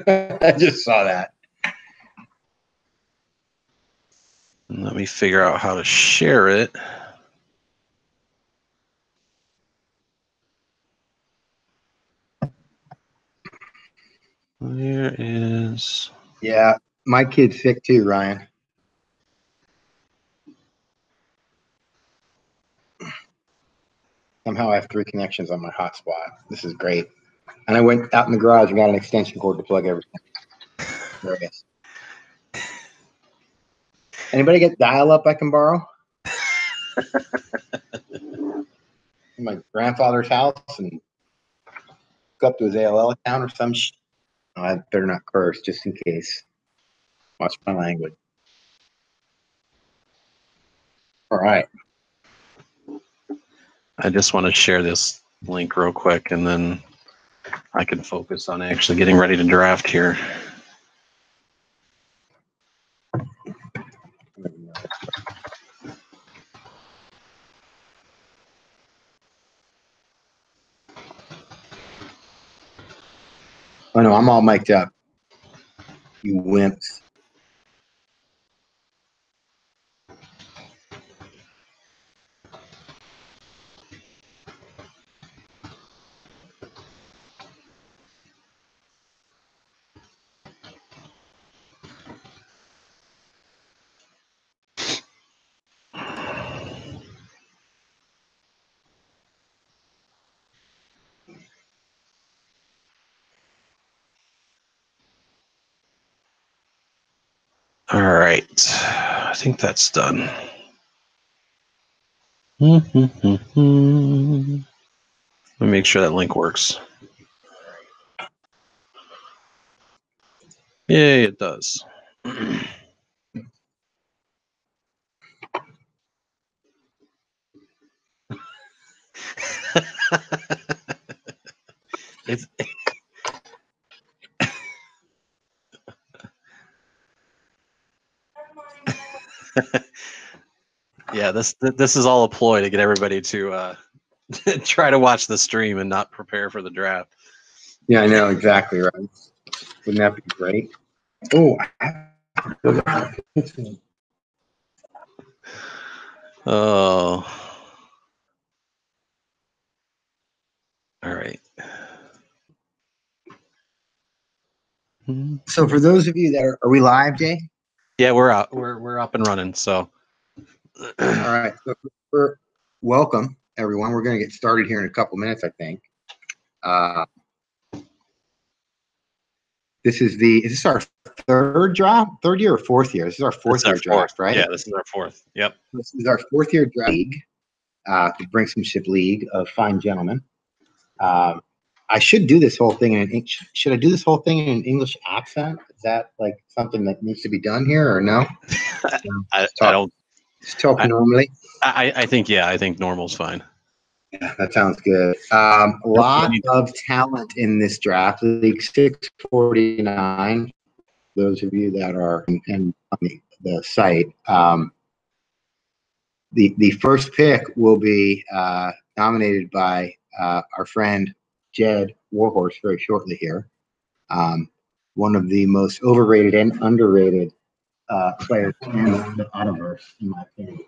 I just saw that. Let me figure out how to share it. There is. Yeah, my kid's sick too, Ryan. Somehow I have 3 connections on my hotspot. This is great. And I went out in the garage and got an extension cord to plug everything. There it is. Anybody get dial-up I can borrow? In my grandfather's house and hook up to his AOL account or some shit. Oh, I better not curse just in case. Watch my language. All right. I just want to share this link real quick, and then I can focus on actually getting ready to draft here. Oh no, I'm all mic'd up. You wimps. All right, I think that's done. Let me make sure that link works. Yay, it does. It's yeah, this is all a ploy to get everybody to try to watch the stream and not prepare for the draft. Yeah, I know exactly right. Wouldn't that be great? Oh, oh. All right. so for those of you that are we live, Jay? Yeah, we're out. We're up and running. So, all right. So welcome, everyone. We're going to get started here in a couple minutes, I think. Is this our third year or fourth year? This is our fourth year draft, right? Yeah, this is our fourth. Yep. This is our 4th year draft league, the Brinksmanship League of fine gentlemen. I should do this whole thing should I do this whole thing in an English accent? Is that like something that needs to be done here or no? I don't. Just talk normally. I think normal's fine. Yeah, that sounds good. A lot of talent in this draft. League 649. Those of you that are on the site. The first pick will be nominated by our friend Jed Warhorse very shortly here. One of the most overrated and underrated players in the Autoverse, in my opinion.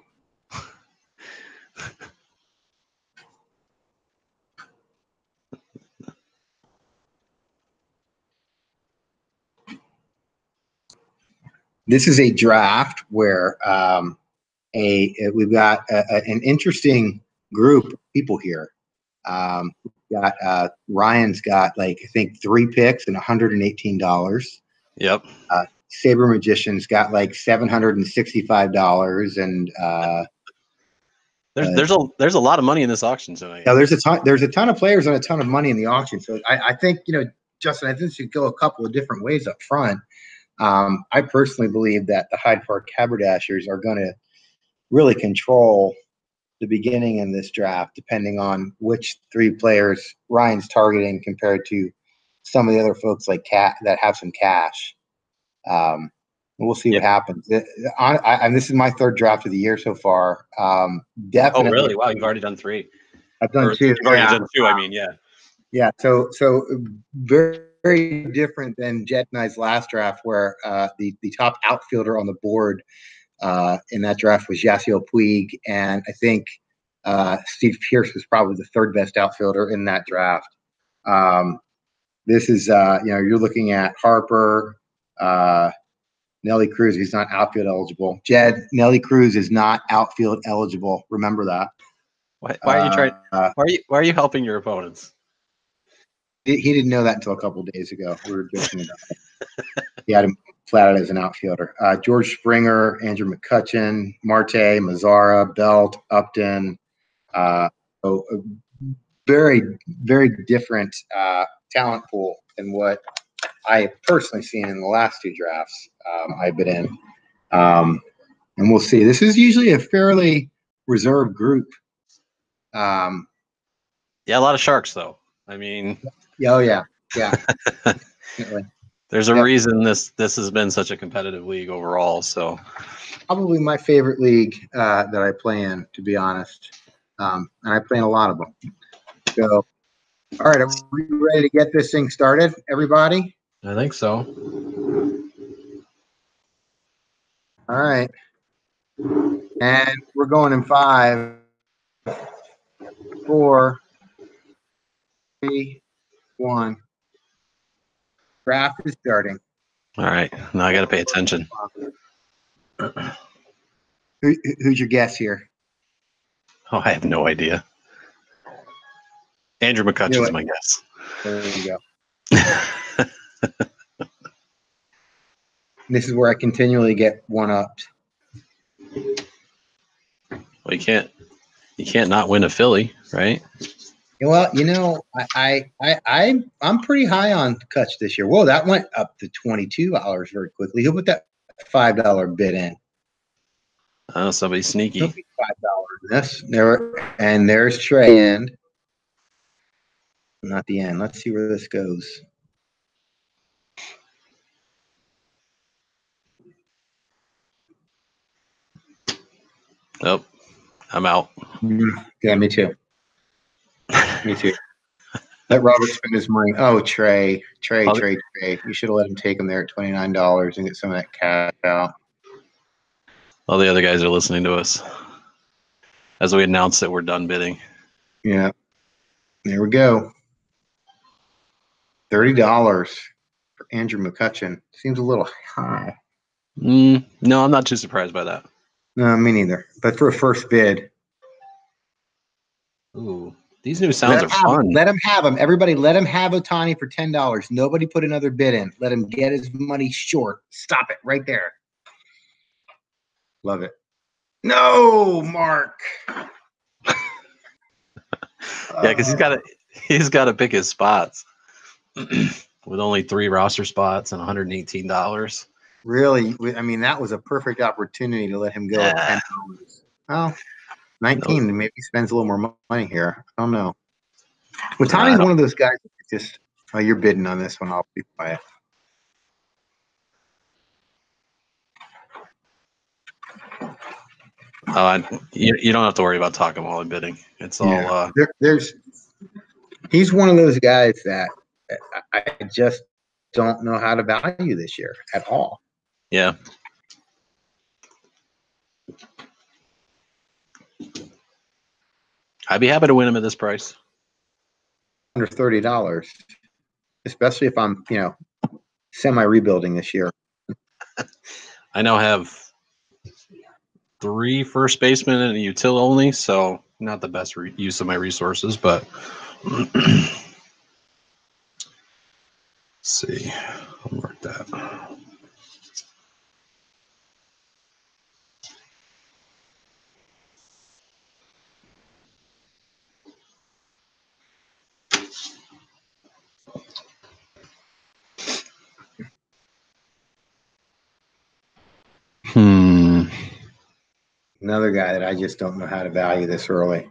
This is a draft where we've got an interesting group of people here. Ryan's got like I think 3 picks and $118. Yep. Saber Magician's got like $765 and there's a lot of money in this auction tonight. Yeah, there's a ton of players and a ton of money in the auction. So I think Justin, I think it should go a couple of different ways up front. I personally believe that the Hyde Park Haberdashers are going to really control the beginning in this draft, depending on which 3 players Ryan's targeting compared to some of the other folks like that have some cash. We'll see what happens. And this is my 3rd draft of the year so far. Definitely. Oh, really? Wow, you've already done 3. I've done 2. You've already done 2. I mean, yeah. Yeah. So very very different than Jed and I's last draft, where the top outfielder on the board in that draft was Yasiel Puig, and I think Steve Pearce was probably the third best outfielder in that draft. This is, you're looking at Harper, Nelly Cruz. He's not outfield eligible. Jed, Nelly Cruz is not outfield eligible. Remember that. Why are you trying? Why are you helping your opponents? He didn't know that until a couple of days ago. We were joking about it. He had him flat out as an outfielder. George Springer, Andrew McCutchen, Marte, Mazzara, Belt, Upton. So a very, very different talent pool than what I personally seen in the last two drafts I've been in. And we'll see. This is usually a fairly reserved group. Yeah, a lot of sharks, though. I mean, yeah. Definitely. There's a reason this has been such a competitive league overall. So, probably my favorite league that I play in, to be honest, and I play in a lot of them. So, all right, are we ready to get this thing started, everybody? I think so. All right, and we're going in 5, 4, 3, 1. Draft is starting. All right, now I got to pay attention. Who's your guess here? Oh, I have no idea. Andrew McCutchen's my guess. There you go. This is where I continually get one-upped. Well, you can't not win a Philly, right? Well, I'm pretty high on Kutch this year. Whoa, that went up to $22 very quickly. Who put that $5 bid in? Oh, somebody sneaky. $5. Yes, and there's Trey end. Not the end. Let's see where this goes. Oh, I'm out. Yeah, me too. Me too. Let Robert spend his money. Oh, Trey. You should have let him take him there at $29 and get some of that cash out. All the other guys are listening to us as we announce that we're done bidding. Yeah. There we go. $30 for Andrew McCutchen. Seems a little high. No, I'm not too surprised by that. No, me neither. But for a first bid. Ooh, these new sounds are fun. Let him have them. Everybody, let him have Ohtani for $10. Nobody put another bid in. Let him get his money short. Stop it right there. Love it. No, Mark. Yeah, because he's got to pick his spots with only 3 roster spots and $118. Really? I mean, that was a perfect opportunity to let him go at $10. Well, 19. Nope. Maybe he spends a little more money here. I don't know. Ohtani's one of those guys that just, you're bidding on this one. I'll be quiet. You don't have to worry about talking while I'm bidding. It's all. He's one of those guys that I just don't know how to value this year at all. Yeah. I'd be happy to win him at this price. Under $30, especially if I'm, semi-rebuilding this year. I now have 3 first basemen and a util only, so not the best use of my resources, but let's see. I'll mark that. Another guy that I just don't know how to value this early.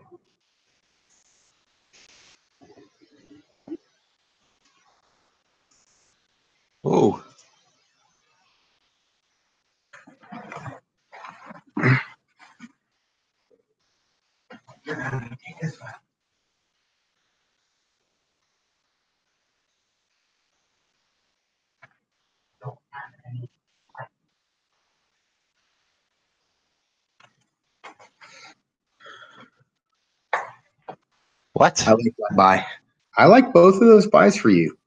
Oh. What? I like that buy. I like both of those buys for you.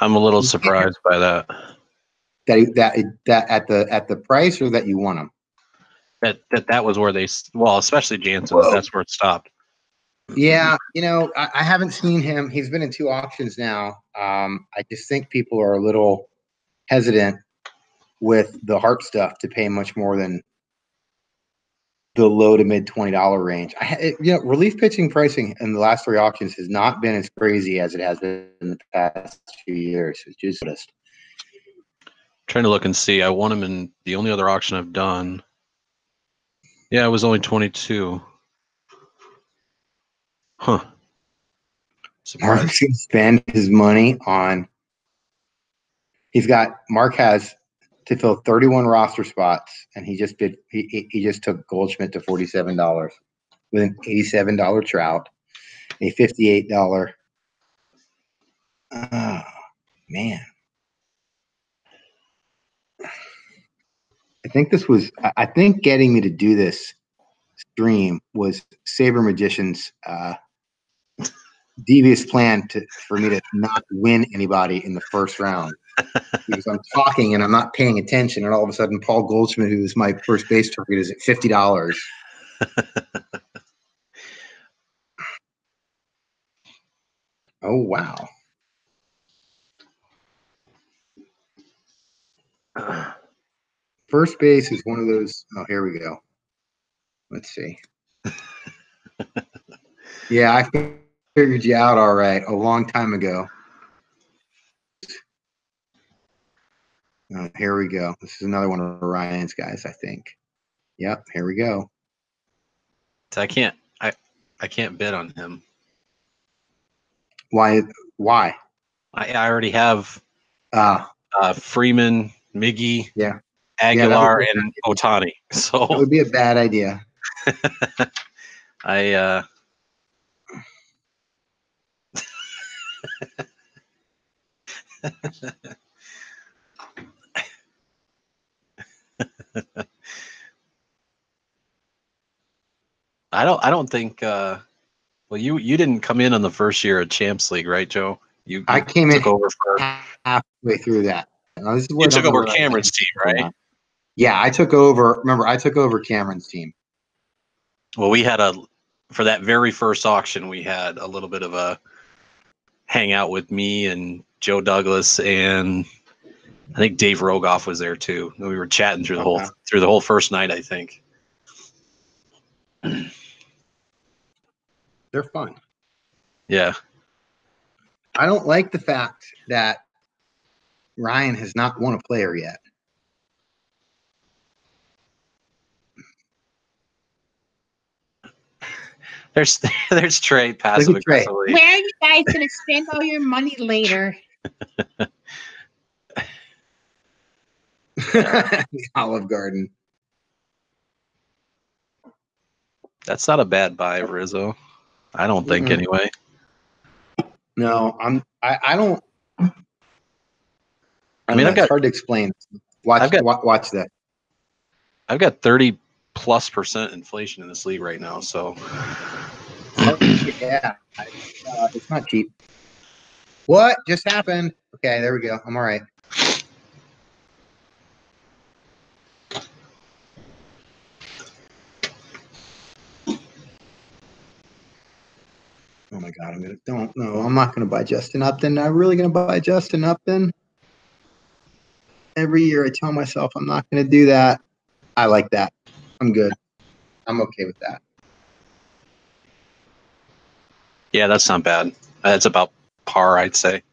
I'm a little surprised by that. That at the price, or that you want them. That was where they, well, especially Jansen, Whoa. that's where it stopped. Yeah, I haven't seen him. He's been in 2 auctions now. I just think people are a little hesitant with the Hart stuff to pay much more than the low to mid $20 range. Relief pitching pricing in the last 3 auctions has not been as crazy as it has been in the past few years. It's just Trying to look and see. I won him in the only other auction I've done. Yeah, it was only 22. Huh. Mark's gonna spend his money on. Mark has to fill 31 roster spots, and he just took Goldschmidt to $47 with an $87 Trout, a $58. Oh man. I think getting me to do this stream was Saber Magician's devious plan for me to not win anybody in the first round. Because I'm talking and I'm not paying attention, and all of a sudden Paul Goldschmidt, who is my first base target, is at $50. Oh wow. First base is one of those. Oh, here we go. Let's see. Yeah, I figured you out all right a long time ago. Here we go. This is another one of Ryan's guys, I think. Yep, here we go. I can't bid on him. Why? I already have Freeman, Miggy, Yeah, Aguilar, and Ohtani. So that would be a bad idea. I I don't think well, you didn't come in on the first year of Champs League, right, Joe? I came in over for halfway through that. Now, this is you took over Cameron's team, right? Yeah, I took over. Remember, I took over Cameron's team. Well, we had for that very first auction, we had a little bit of a hangout with me and Joe Douglas, and I think Dave Rogoff was there too. We were chatting through the whole first night, I think. They're fun. Yeah. I don't like the fact that Ryan has not won a player yet. There's Trey passive aggressively. Where are you guys gonna spend all your money later? The Olive Garden. That's not a bad buy, Rizzo. I don't think anyway. No, I don't. I mean, it's hard to explain. Watch that. I've got 30+% inflation in this league right now, so yeah, it's not cheap. What just happened? Okay, there we go. I'm all right. Oh my God, I'm not gonna buy Justin Upton. I'm really gonna buy Justin Upton. Every year I tell myself I'm not gonna do that. I like that. I'm good. I'm okay with that. Yeah, that's not bad. That's about par, I'd say.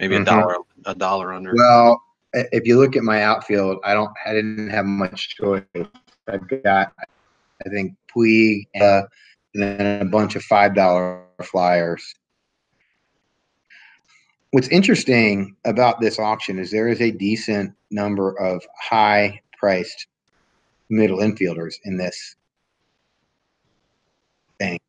Maybe a dollar under. Well, if you look at my outfield, I didn't have much choice. I've got, I think, Puig and then a bunch of $5 flyers. What's interesting about this auction is there is a decent number of high-priced middle infielders in this thing.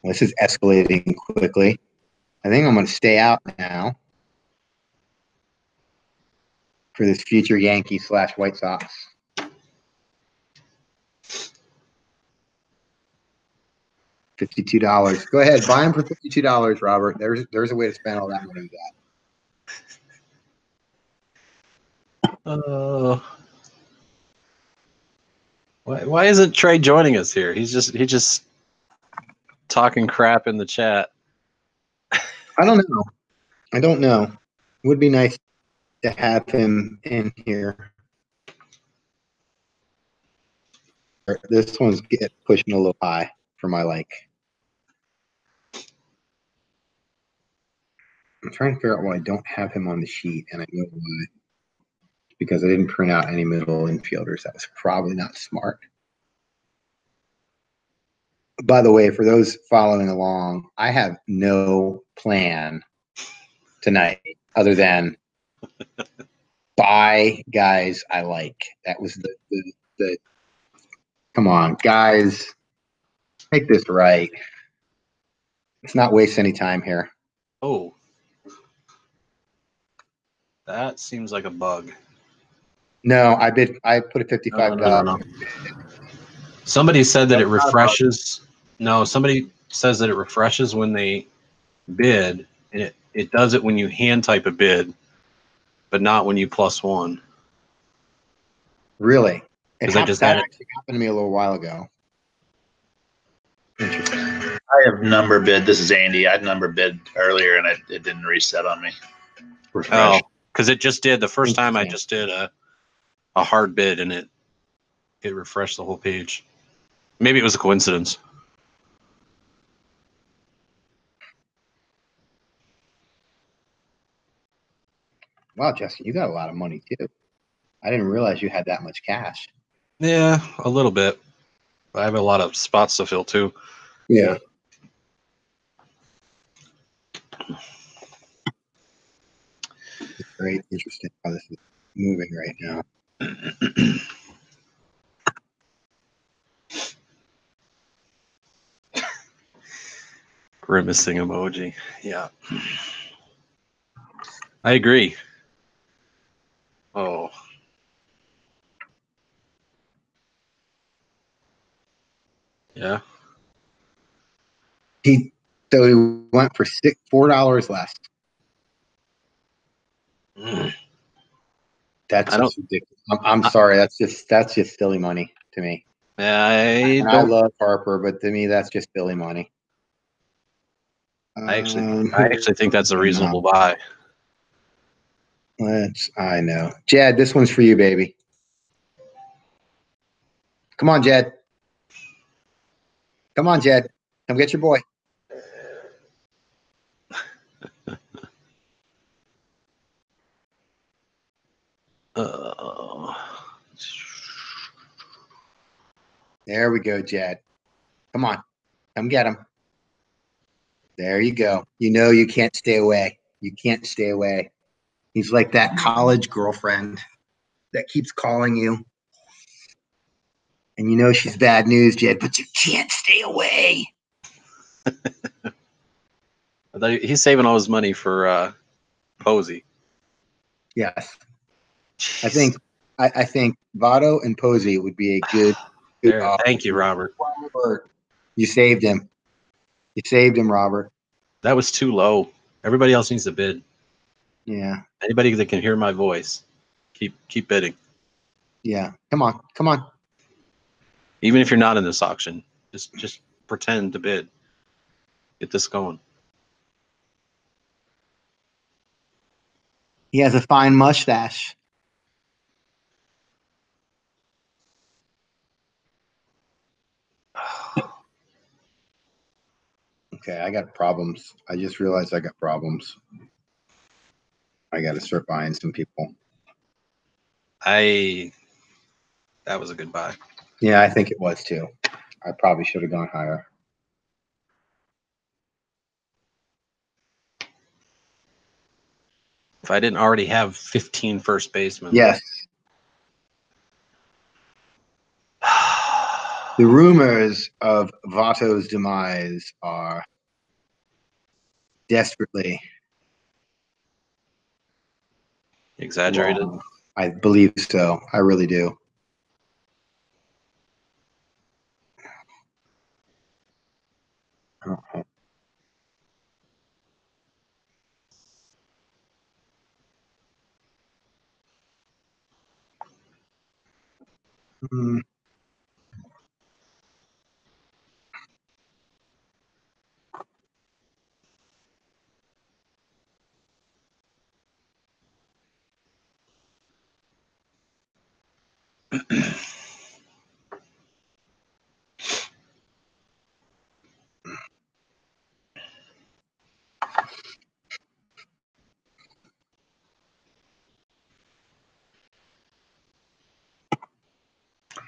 This is escalating quickly. I think I'm going to stay out now. for this future Yankee / White Sox. $52. Go ahead, buy him for $52, Robert. There's a way to spend all that money you got. Why isn't Trey joining us here? He's just talking crap in the chat. I don't know. It would be nice to have him in here. This one's pushing a little high for my like. I'm trying to figure out why I don't have him on the sheet, and I know why. Because I didn't print out any middle infielders. That was probably not smart. By the way, for those following along, I have no plan tonight other than buy guys I like. That was the come on, guys. Make this right. Let's not waste any time here. Oh. That seems like a bug. No, I put a $55. No. Somebody said that it refreshes. No, somebody says that it refreshes when they bid, and it does it when you hand type a bid, but not when you +1. Really? Because I just that had actually happened to me a little while ago. Interesting. I have number bid. This is Andy. I had number bid earlier, and it didn't reset on me. Refresh. Oh, because it just did. The first time I just did a hard bid, and it refreshed the whole page. Maybe it was a coincidence. Wow, Justin, you got a lot of money too. I didn't realize you had that much cash. Yeah, a little bit. I have a lot of spots to fill too. Yeah. It's very interesting how this is moving right now. Grimacing emoji. Yeah. I agree. Oh. Yeah. So he went for $4 less. That's just ridiculous. I'm sorry. That's just silly money to me. Yeah, I love Harper, but to me, that's just silly money. I actually think that's a reasonable buy. I know. Jed, this one's for you, baby. Come on, Jed. Come on, Jed. Come get your boy. There we go, Jed. Come on. Come get him. There you go. You know you can't stay away. You can't stay away. He's like that college girlfriend that keeps calling you. And you know she's bad news, Jed, but you can't stay away. He's saving all his money for Posey. Yes. I think Votto and Posey would be a good thank you, Robert. You saved him. You saved him, Robert. That was too low. Everybody else needs to bid. Yeah. Anybody that can hear my voice, keep bidding. Yeah. Come on. Come on. Even if you're not in this auction, just pretend to bid. Get this going. He has a fine mustache. Okay, I got problems. I just realized I got problems. I got to start buying some people. That was a good buy. Yeah, I think it was too. I probably should have gone higher. If I didn't already have 15 first basemen. Yes. The rumors of Votto's demise are desperately exaggerated. wrong. I believe so. I really do. Okay. Hmm.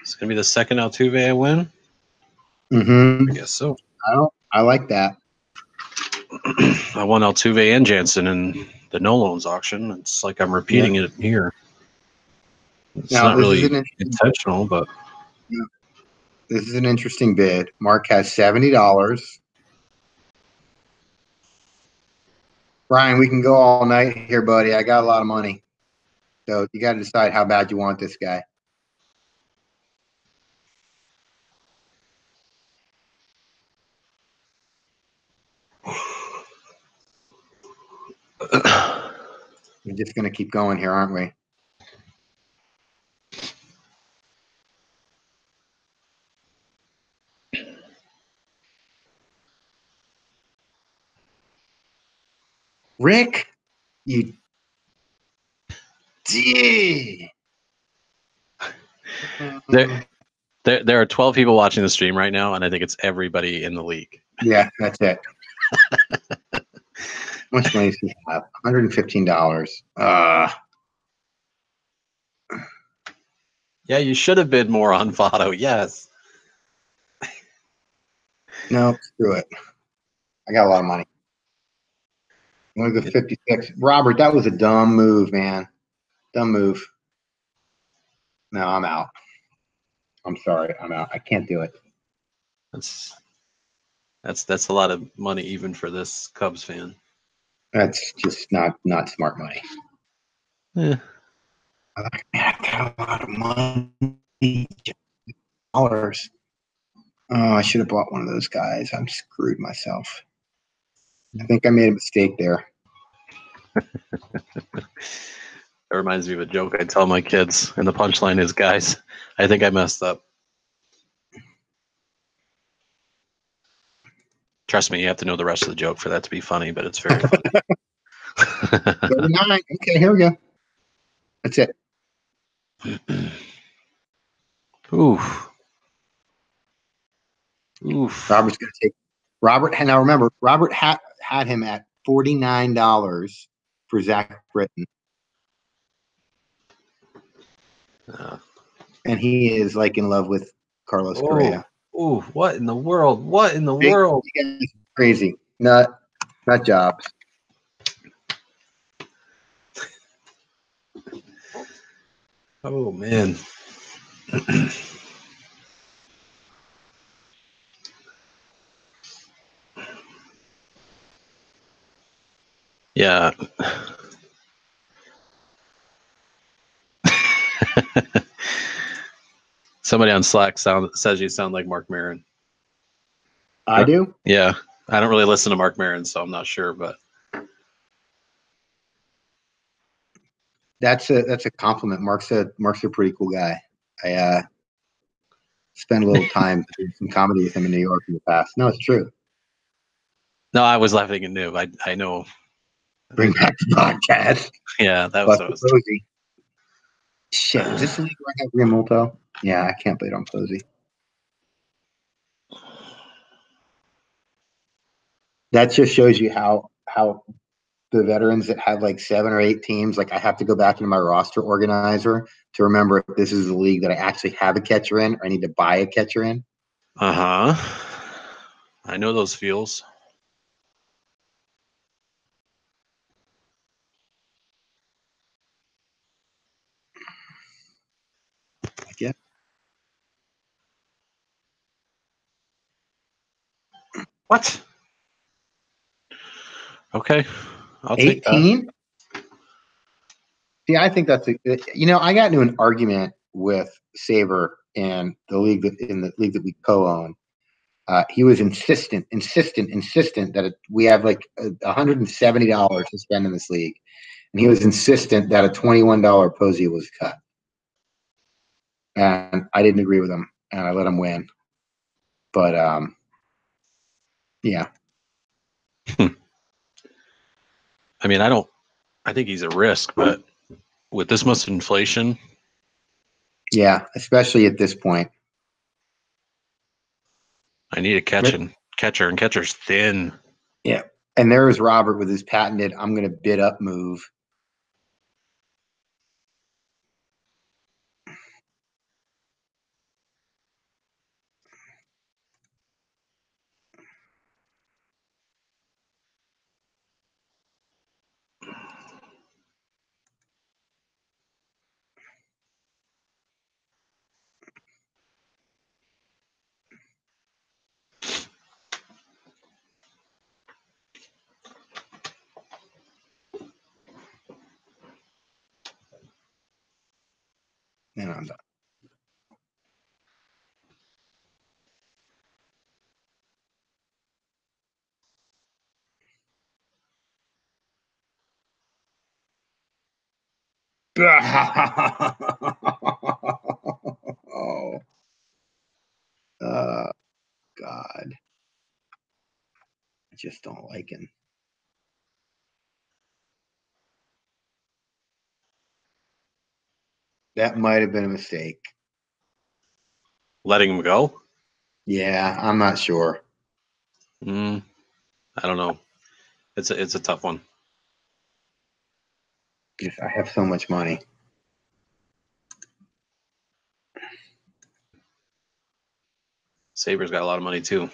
It's gonna be the second Altuve I win. Mm-hmm. I guess so. I like that. I won Altuve and Jansen in the no loans auction. It's like I'm repeating it here. It's Now not this is really an interesting, intentional, but this is an interesting bid. Mark has $70. Brian, we can go all night here, buddy. I got a lot of money, so you got to decide how bad you want this guy. We're just gonna keep going here, aren't we? Rick, you did. there are 12 people watching the stream right now, and I think it's everybody in the league. Yeah, that's it. How much money does he have? $115. Yeah, you should have bid more on Votto. Yes. No, screw it. I got a lot of money. I'm gonna go 56. Robert, that was a dumb move, man. Dumb move. No, I'm out. I'm sorry, I'm out. I can't do it. That's a lot of money even for this Cubs fan. That's just not smart money. Yeah. Man, I got a lot of money. Dollars. Oh, I should have bought one of those guys. I'm screwed myself. I think I made a mistake there. That reminds me of a joke I tell my kids, and the punchline is, guys, I think I messed up. Trust me, you have to know the rest of the joke for that to be funny, but it's very funny. 39. Okay, here we go. That's it. Oof. Oof. Robert's going to take Robert. And now remember, Robert had him at $49 for Zach Britton. And he is like in love with Carlos Correa. Ooh, what in the world? What in the world? You guys are crazy. Nut jobs. Oh, man. Yeah. Somebody on Slack says you sound like Mark Maron. I do? Yeah. I don't really listen to Mark Maron, so I'm not sure, but That's a compliment. Mark's a pretty cool guy. I spent a little time doing some comedy with him in New York in the past. No, it's true. no, I was laughing at Noob. I know. Bring back the podcast. Yeah, that was what I was. Posey. Shit, is this the league where I have Riamulto? Yeah, I can't play it on Posey. That just shows you how the veterans that have like 7 or 8 teams, like I have to go back into my roster organizer to remember if this is the league that I actually have a catcher in or I need to buy a catcher in. I know those feels. Yeah. What? Okay. I'll take 18? See, I think that's I got into an argument with Saber in the league that we co-own. He was insistent that we have like $170 to spend in this league, and he was insistent that a $21 posy was cut, and I didn't agree with him, and I let him win. But yeah. I mean, I think he's a risk, but with this much inflation, yeah, especially at this point. I need a catcher, and catcher's thin. Yeah. And there is Robert with his patented "I'm going to bid up" move. And I'm done. Oh, God. I just don't like him. That might have been a mistake. Letting him go? Yeah, I'm not sure. I don't know. It's a tough one. Because I have so much money. Saber's got a lot of money too.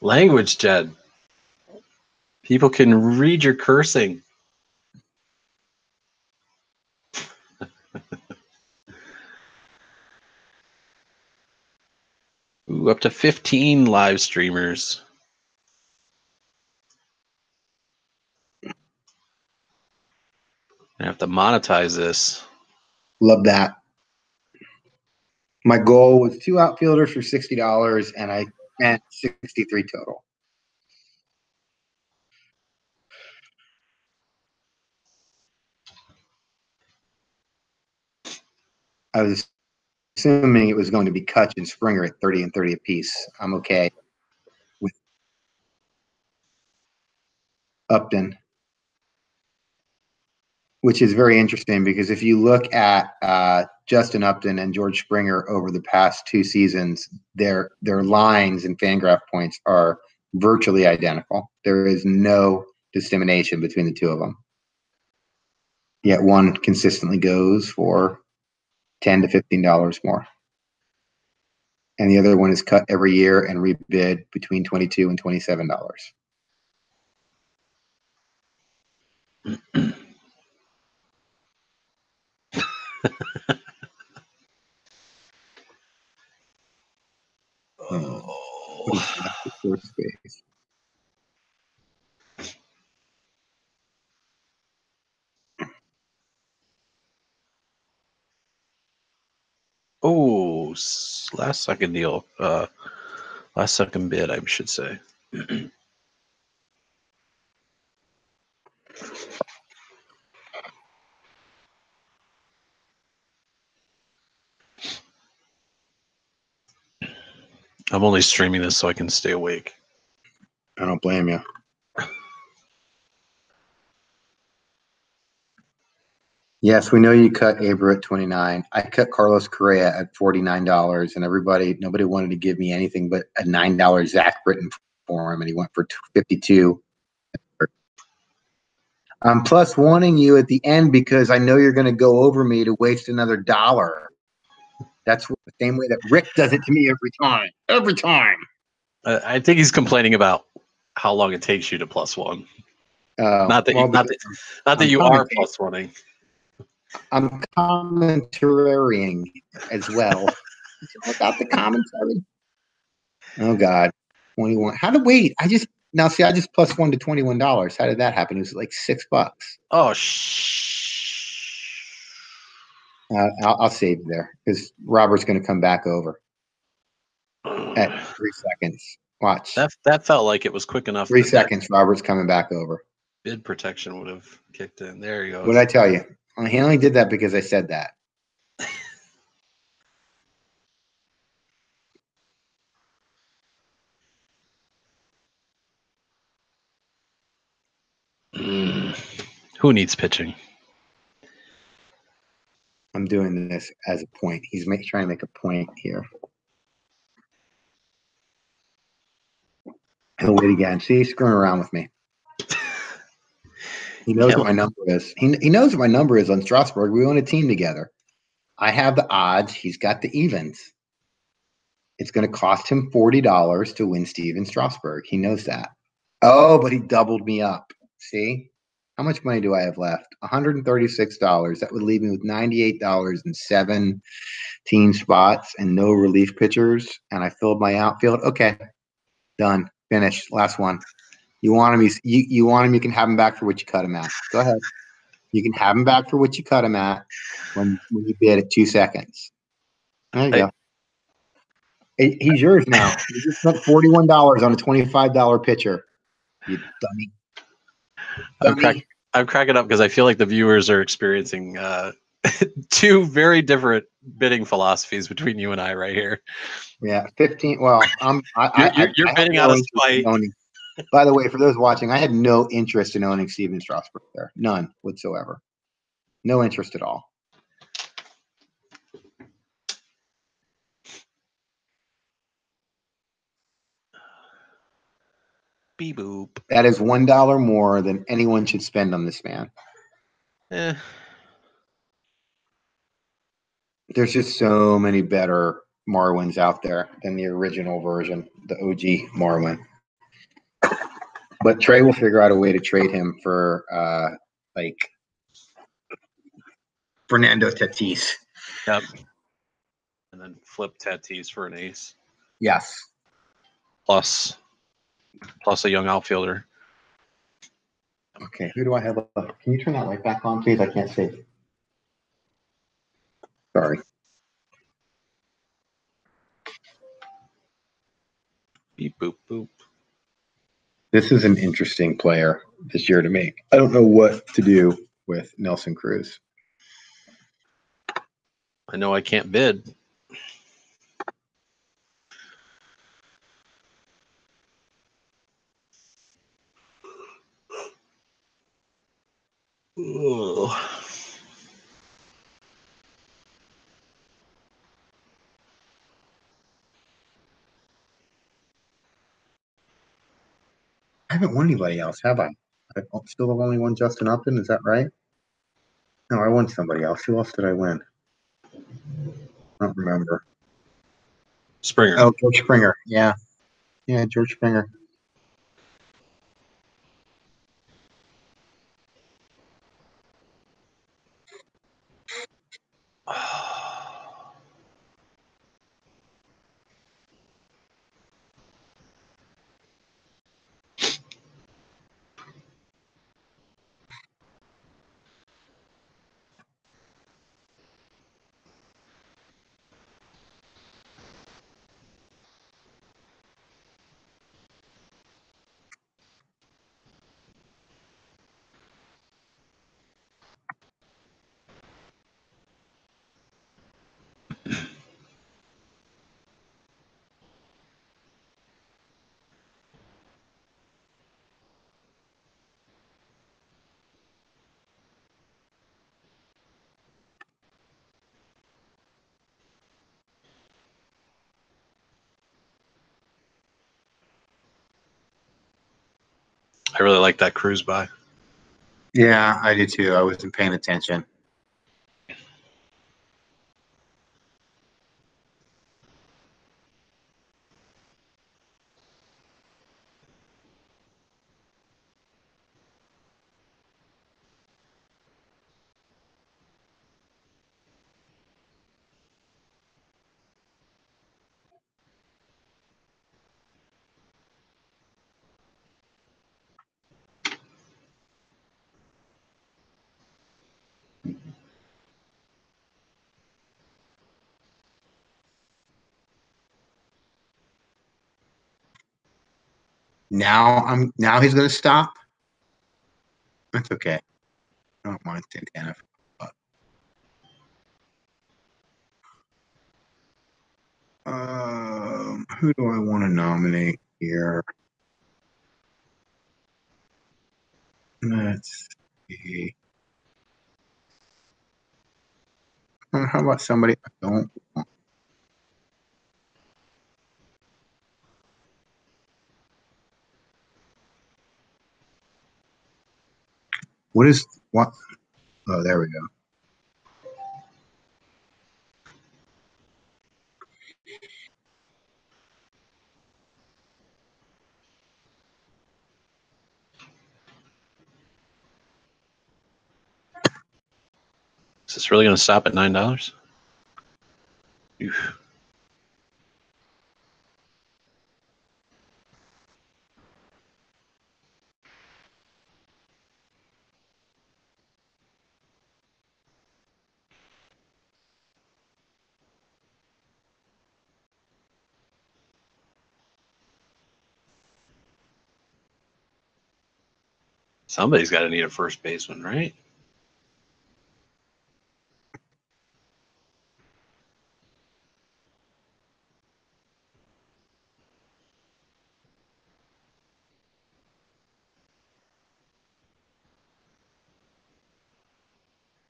Language, Jed. People can read your cursing. Ooh, up to 15 live streamers. I have to monetize this. Love that. My goal was 2 outfielders for $60, and I spent $63 total. I was assuming it was going to be Kutch and Springer at 30 and 30 apiece. I'm okay with Upton, which is very interesting because if you look at Justin Upton and George Springer over the past 2 seasons, their lines and Fangraph points are virtually identical. There is no discrimination between the two of them. Yet one consistently goes for $10 to $15 more. And the other one is cut every year and rebid between $22 and $27. Space. Oh, last second deal. Last second bid, I should say. I'm only streaming this so I can stay awake. I don't blame you. Yes, we know you cut Aber at 29. I cut Carlos Correa at $49, and nobody wanted to give me anything but a $9 Zach Britton for him, and he went for 52. I'm plus wanting you at the end because I know you're going to go over me to waste another $1. That's the same way that Rick does it to me every time. Every time. I think he's complaining about how long it takes you to +1. Not that well, you, not that, not that I'm you are commentating. +1ing. I'm commentarying as well. It's all about the commentary. Oh God, 21. How to wait? I just +1 to $21. How did that happen? It was like $6. Oh I'll save you there because Robert's going to come back over at 3 seconds. Watch. That felt like it was quick enough. 3 seconds. Robert's coming back over. Bid protection would have kicked in. There he goes. What did I tell you? He only did that because I said that. Who needs pitching? I'm doing this as a point. He's trying to make a point here. He'll wait again. See, he's screwing around with me. He knows what my number is. He knows what my number is on Strasburg. We own a team together. I have the odds. He's got the evens. It's going to cost him $40 to win Steven Strasburg. He knows that. Oh, but he doubled me up. See? How much money do I have left? $136. That would leave me with $98 and 17 spots and no relief pitchers. And I filled my outfield. Okay. Done. Finished. Last one. You want him? You want him? You can have him back for what you cut him at. Go ahead. You can have him back for what you cut him at when you bid at 2 seconds. There you go. He's yours now. You just spent $41 on a $25 pitcher. You dummy. I'm cracking up because I feel like the viewers are experiencing two very different bidding philosophies between you and I right here. Yeah, 15. Well, you're bidding out of spite. By the way, for those watching, I had no interest in owning Steven Strasburg there. None whatsoever. No interest at all. Beep boop. That is $1 more than anyone should spend on this man. There's just so many better Marwins out there than the original version, the OG Marwin. But Trey will figure out a way to trade him for like Fernando Tatis. Yep. And then flip Tatis for an ace. Yes. Plus a young outfielder. Okay, who do I have left? Can you turn that light back on, please? I can't see. Sorry. Beep boop boop. This is an interesting player this year to make. I don't know what to do with Nelson Cruz. I know I can't bid. Ugh. I haven't won anybody else, have I? I still have only won Justin Upton, is that right? No, I won somebody else. Who else did I win? I don't remember. Springer. Oh, George Springer. Yeah. Yeah, George Springer. I really like that Cruz buy. Yeah, I did too. I wasn't paying attention. now he's going to stop. That's okay. I don't mind Santana. Who do I want to nominate here? Let's see. How about somebody I don't want? What? Oh, there we go. Is this really going to stop at $9? Somebody's got to need a first baseman, right?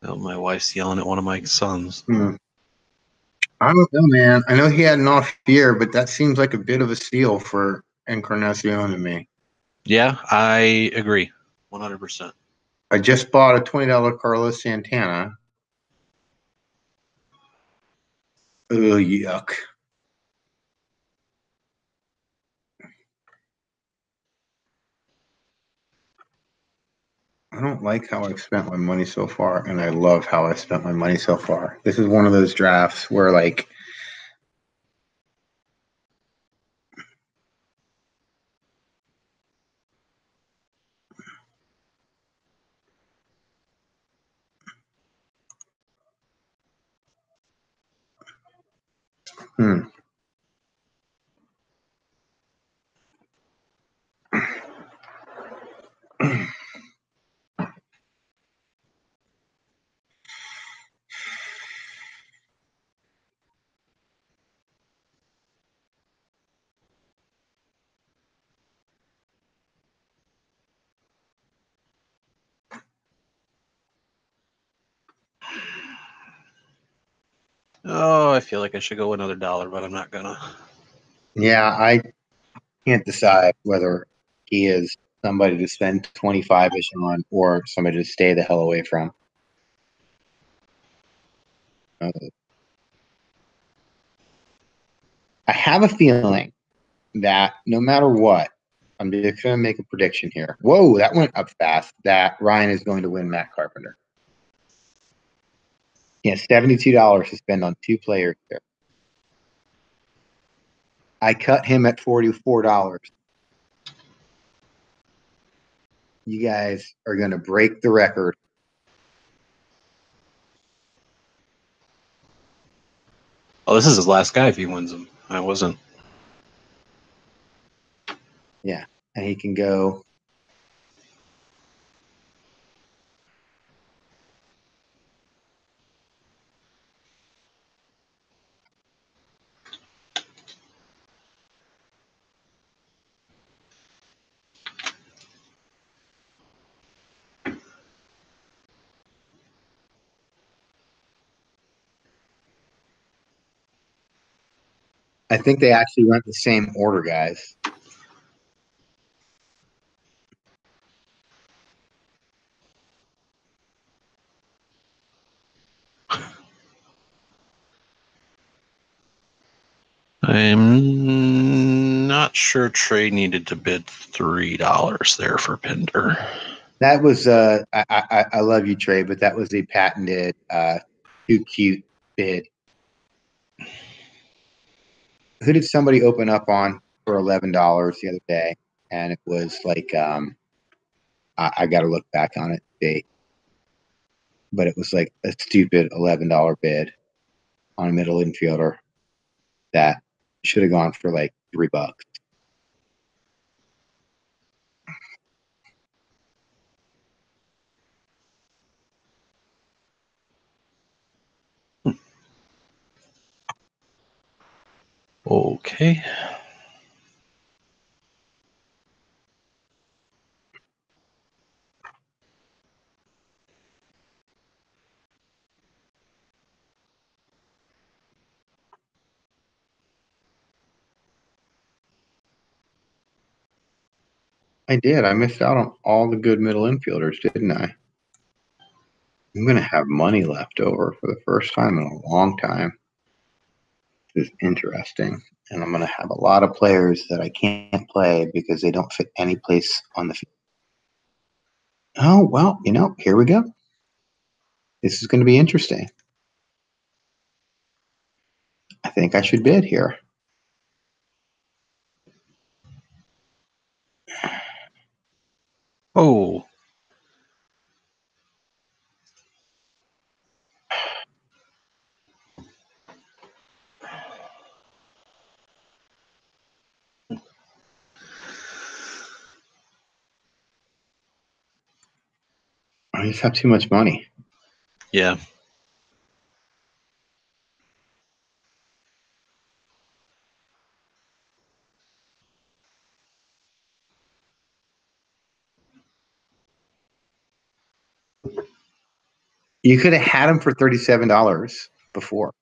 Oh, my wife's yelling at one of my sons. I don't know, man. I know he had an off year, but that seems like a bit of a steal for Encarnacion to me. Yeah, I agree. 100%. I just bought a $20 Carlos Santana. Oh, yuck. I don't like how I've spent my money so far, and I love how I spent my money so far. This is one of those drafts where, like, Oh, I feel like I should go another $1, but I'm not gonna. yeah, I can't decide whether he is somebody to spend 25-ish on or somebody to stay the hell away from. I have a feeling that no matter what, I'm just going to make a prediction here. Whoa, that went up fast. That Ryan is going to win Matt Carpenter. He has $72 to spend on 2 players here. I cut him at $44. You guys are going to break the record. Oh, this is his last guy if he wins them. I wasn't. Yeah, and he can go. I think they actually went the same order, guys. I'm not sure Trey needed to bid $3 there for Pinder. That was I love you, Trey, but that was a patented too cute bid. Who did somebody open up on for $11 the other day? And it was like I got to look back on it date, but it was like a stupid $11 bid on a middle infielder that should have gone for like $3. Okay. I did. I missed out on all the good middle infielders, didn't I? I'm going to have money left over for the first time in a long time. This is interesting. And I'm going to have a lot of players that I can't play because they don't fit any place on the field. Oh, well, here we go. This is going to be interesting. I think I should bid here. Oh. I just have too much money. Yeah. You could have had him for $37 before.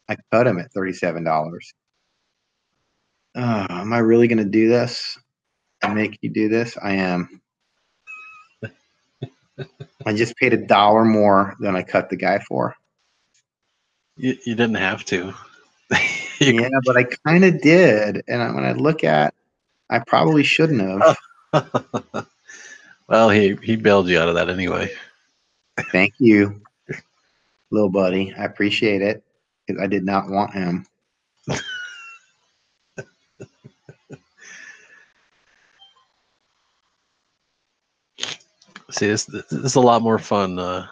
I cut him at $37. Am I really going to do this and make you do this? I am. I just paid $1 more than I cut the guy for. You didn't have to. Yeah, but I kind of did. And when I look at, I probably shouldn't have. Well, he bailed you out of that anyway. Thank you, little buddy. I appreciate it because I did not want him. See, this is a lot more fun Oh,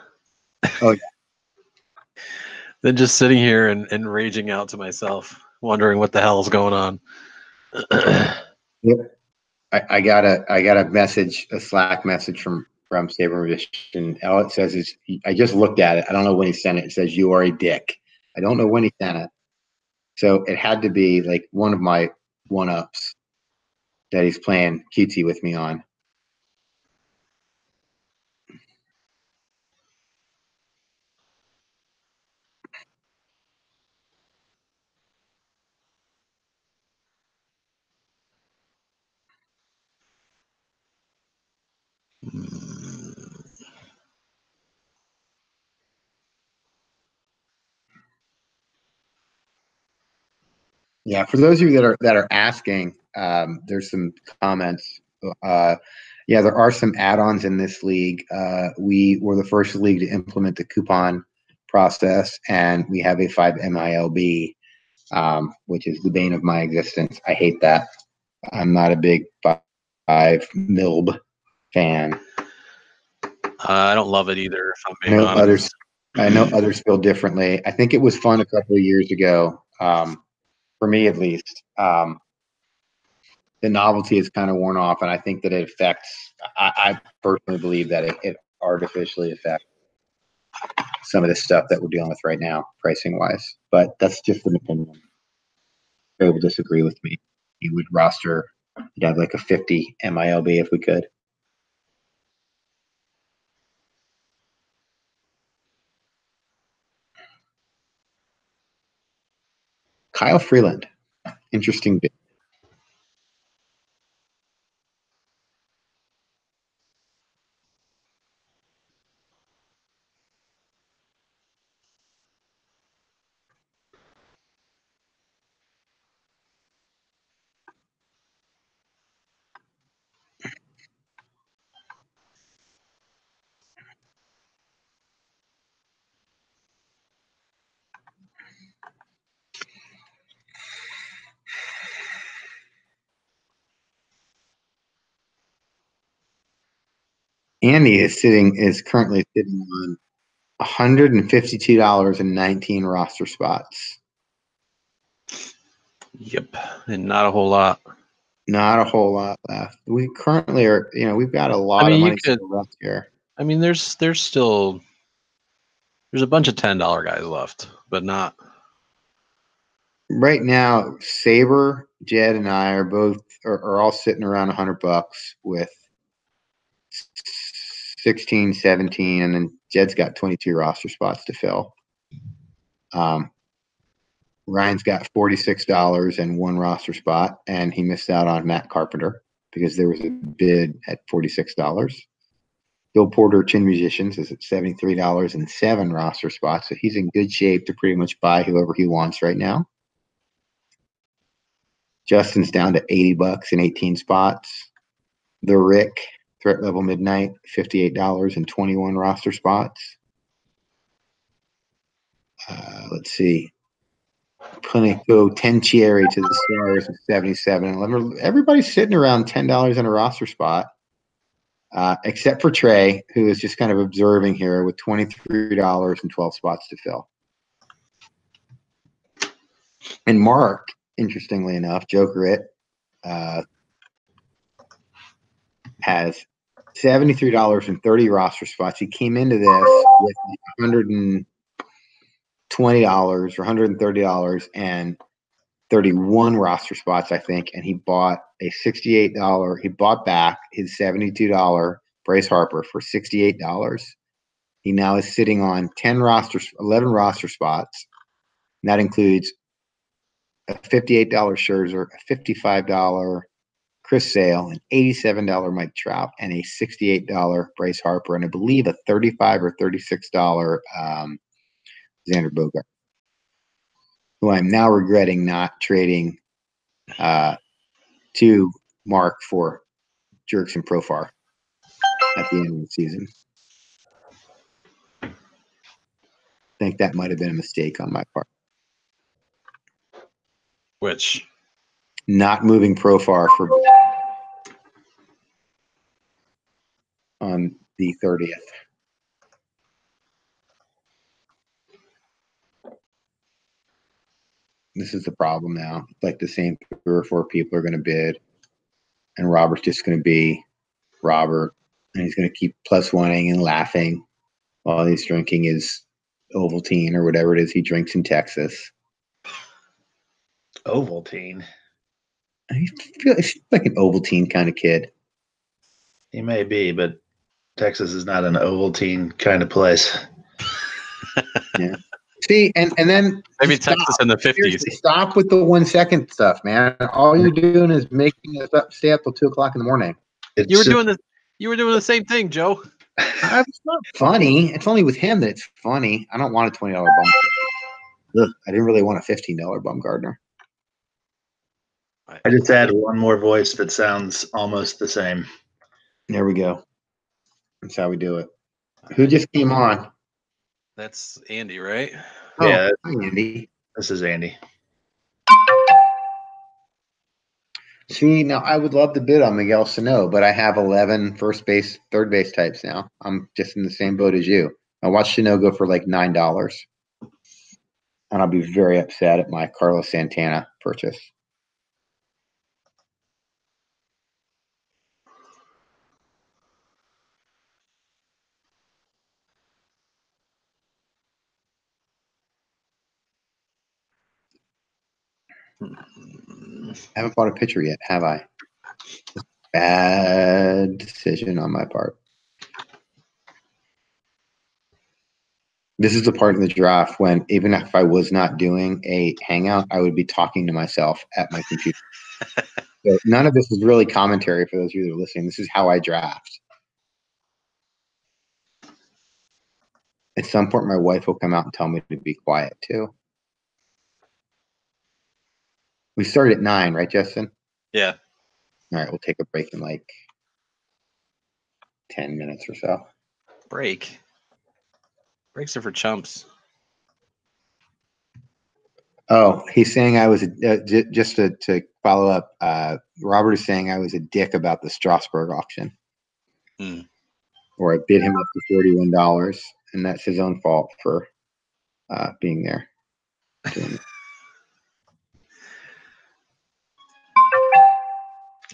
yeah. than just sitting here and raging out to myself, wondering what the hell is going on. Yep. I got a message, a Slack message from Saber Magician. All it says is, I just looked at it. I don't know when he sent it. It says, "You are a dick." I don't know when he sent it. So it had to be like one of my one-ups that he's playing QT with me on. Yeah, for those of you that are asking, there's some comments. Yeah, there are some add-ons in this league. We were the first league to implement the coupon process, and we have a 5 MILB, which is the bane of my existence. I hate that. I'm not a big 5 MILB fan. I don't love it either, if I'm I being know honest. others feel differently. I think it was fun a couple of years ago, for me at least. The novelty is kind of worn off, and I think that it affects. I personally believe that it artificially affects some of the stuff that we're dealing with right now, pricing wise. But that's just an opinion. They will disagree with me. You would roster, you'd have like a 50 MILB if we could. Kyle Freeland, interesting bit. Andy is currently sitting on $152.19 roster spots. Yep, and not a whole lot. Not a whole lot left. We currently are, we've got a lot of money still left here. I mean, there's still a bunch of $10 guys left, but not Right now, Saber, Jed, and I are all sitting around $100 with 16, 17, and then Jed's got 22 roster spots to fill. Ryan's got $46 and one roster spot, and he missed out on Matt Carpenter because there was a bid at $46. Bill Porter, Chin Musicians, is at $73 and 7 roster spots, so he's in good shape to pretty much buy whoever he wants right now. Justin's down to $80 and 18 spots. The Rick, Threat Level Midnight, $58 and 21 roster spots. Let's see. Punico Tenchieri to the Stars at 77. Everybody's sitting around $10 in a roster spot, except for Trey, who is just kind of observing here with $23 and 12 spots to fill. And Mark, interestingly enough, Joker It, has $73 and 30 roster spots. He came into this with $120 or $130 and 31 roster spots, I think, and he bought a $68. He bought back his $72 Bryce Harper for $68. He now is sitting on 11 roster spots. And that includes a $58 Scherzer, a $55 Chris Sale, an $87 Mike Trout, and a $68 Bryce Harper, and I believe a $35 or $36 Xander Bogart, who I'm now regretting not trading to Mark for Jerks and Profar at the end of the season. I think that might have been a mistake on my part. Which? Not moving Profar for on the 30th. This is the problem now. Like the same 3 or 4 people are going to bid, and Robert's just going to be Robert, and he's going to keep +1ing and laughing while he's drinking his Ovaltine or whatever it is he drinks in Texas. Ovaltine. He's like an Ovaltine kind of kid. He may be, but Texas is not an Ovaltine kind of place. Yeah. See, and then maybe Texas in the 50s. Seriously, stop with the 1 second stuff, man. All you're doing is making us stay up till 2 o'clock in the morning. You were doing the same thing, Joe. It's not funny. It's only with him that it's funny. I don't want a $20 bum. Ugh, I didn't really want a $15 Bumgardner. I just add one more voice that sounds almost the same. There we go. That's how we do it. Who just came on? That's Andy, right? Yeah, hi, Andy. This is Andy. See, now I would love to bid on Miguel Sano, but I have 11 first base, third base types now. I'm just in the same boat as you. I watched Sano go for like $9, and I'll be very upset at my Carlos Santana purchase. I haven't bought a pitcher yet, have I? Bad decision on my part. This is the part in the draft when even if I was not doing a hangout, I would be talking to myself at my computer. So none of this is really commentary for those of you that are listening. This is how I draft. At some point, my wife will come out and tell me to be quiet too. We started at 9, right, Justin? Yeah. All right, we'll take a break in like 10 minutes or so. Breaks are for chumps. Oh, he's saying I was just to follow up. Robert is saying I was a dick about the Strasburg auction, or I bid him up to $41, and that's his own fault for being there.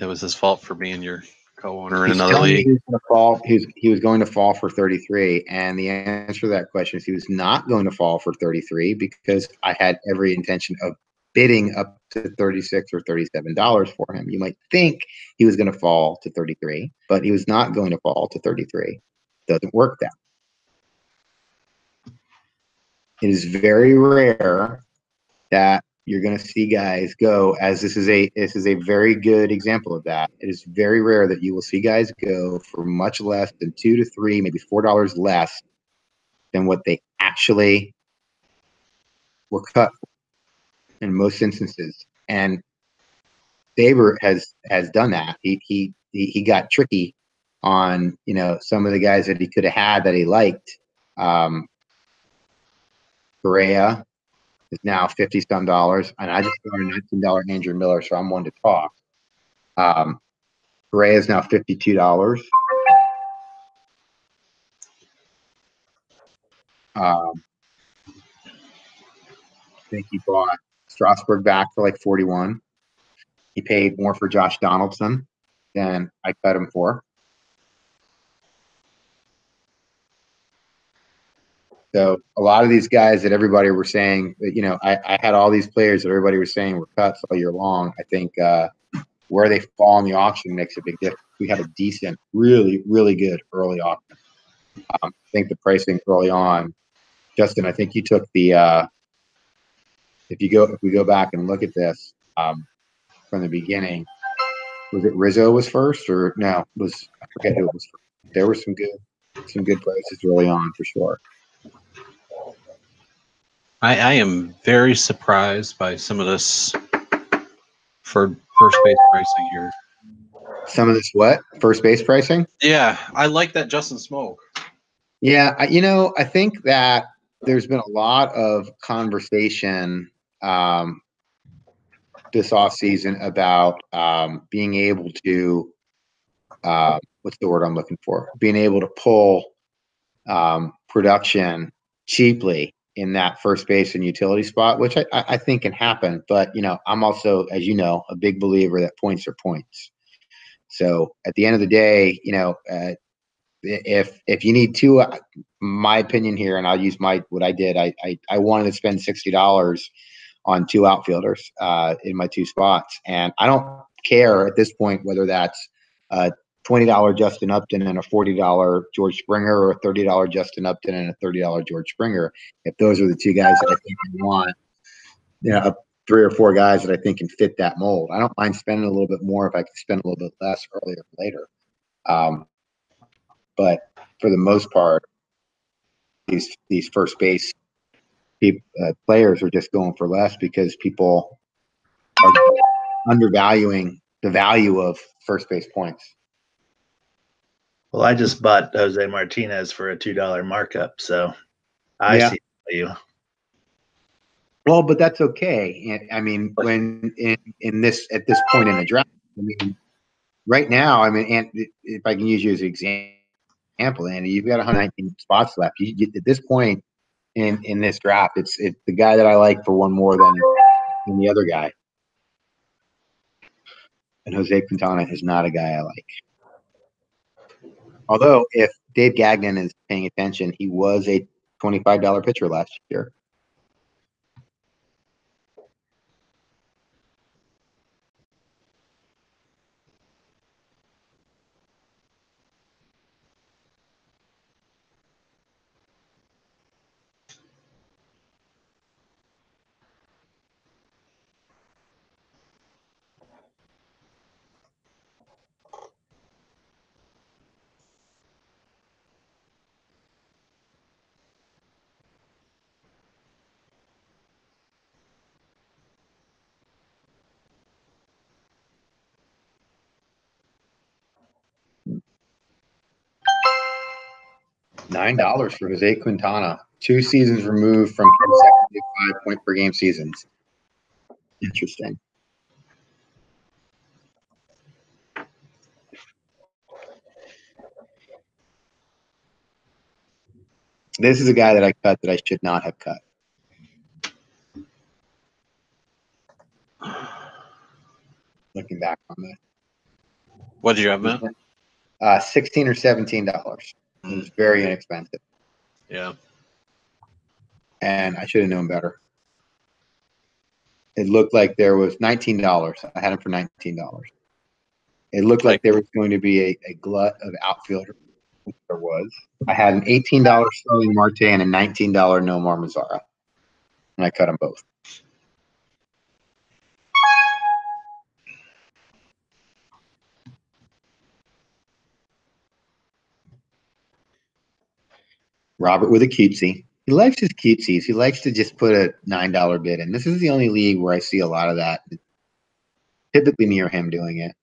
It was his fault for being your co-owner in another league. He was going to fall for 33, and the answer to that question is he was not going to fall for 33 because I had every intention of bidding up to $36 or $37 for him. You might think he was going to fall to 33, but he was not going to fall to 33. Doesn't work that. It is very rare that you're going to see guys go, as this is a very good example of that. It is very rare that you will see guys go for much less than $2 to $3, maybe $4 less than what they actually were cut for in most instances. And Saber has done that. He got tricky on, you know, some of the guys that he could have had that he liked. Correa is now 50 some dollars, and I just got a $19 Andrew Miller, so I'm one to talk. Correa is now $52. I think he bought Strasburg back for like 41. He paid more for Josh Donaldson than I cut him for. So a lot of these guys that everybody were saying that, you know, I had all these players that everybody was saying were cuts all year long. I think where they fall in the auction makes a big difference. We had a decent, really, really good early auction. I think the pricing early on, Justin, I think you took the if we go back and look at this from the beginning, was it Rizzo was first or no? I forget who it was first. There were some good prices early on for sure. I am very surprised by some of this for first base pricing here. Some of this what? First base pricing? Yeah, I like that Justin Smoke. Yeah, I think that there's been a lot of conversation this offseason about being able to what's the word I'm looking for? Being able to pull production cheaply in that first base and utility spot, which I think can happen. But, you know, I'm also, as you know, a big believer that points are points. So at the end of the day, you know, if you need two, my opinion here, and I'll use what I did. I wanted to spend $60 on two outfielders in my two spots, and I don't care at this point whether that's $20 Justin Upton and a $40 George Springer, or a $30 Justin Upton and a $30 George Springer. If those are the two guys that I think I want, you know, 3 or 4 guys that I think can fit that mold. I don't mind spending a little bit more if I can spend a little bit less earlier or later. But for the most part, these first base players are just going for less because people are undervaluing the value of first base points. Well, I just bought Jose Martinez for a $2 markup, so I see value. Well, but that's okay. I mean, when in this at this point in the draft, I mean, right now, I mean, and if I can use you as an example, Andy, you've got 119 spots left. At this point in this draft, it's the guy that I like for one more than the other guy. And Jose Quintana is not a guy I like. Although, if Dave Gagnon is paying attention, he was a $25 pitcher last year. $9 for Jose Quintana. 2 seasons removed from consecutive 5-point-per-game seasons. Interesting. This is a guy that I cut that I should not have cut. Looking back on this. What did you have, man? $16 or $17. It was very inexpensive. Yeah. And I should have known better. It looked like there was $19. I had him for $19. It looked like there was going to be a glut of outfielders. There was. I had an $18 Sterling Marte and a $19 Nomar Mazara, and I cut them both. Robert with a cutesy. He likes his cutesies. He likes to just put a $9 bid in. This is the only league where I see a lot of that. Typically near him doing it.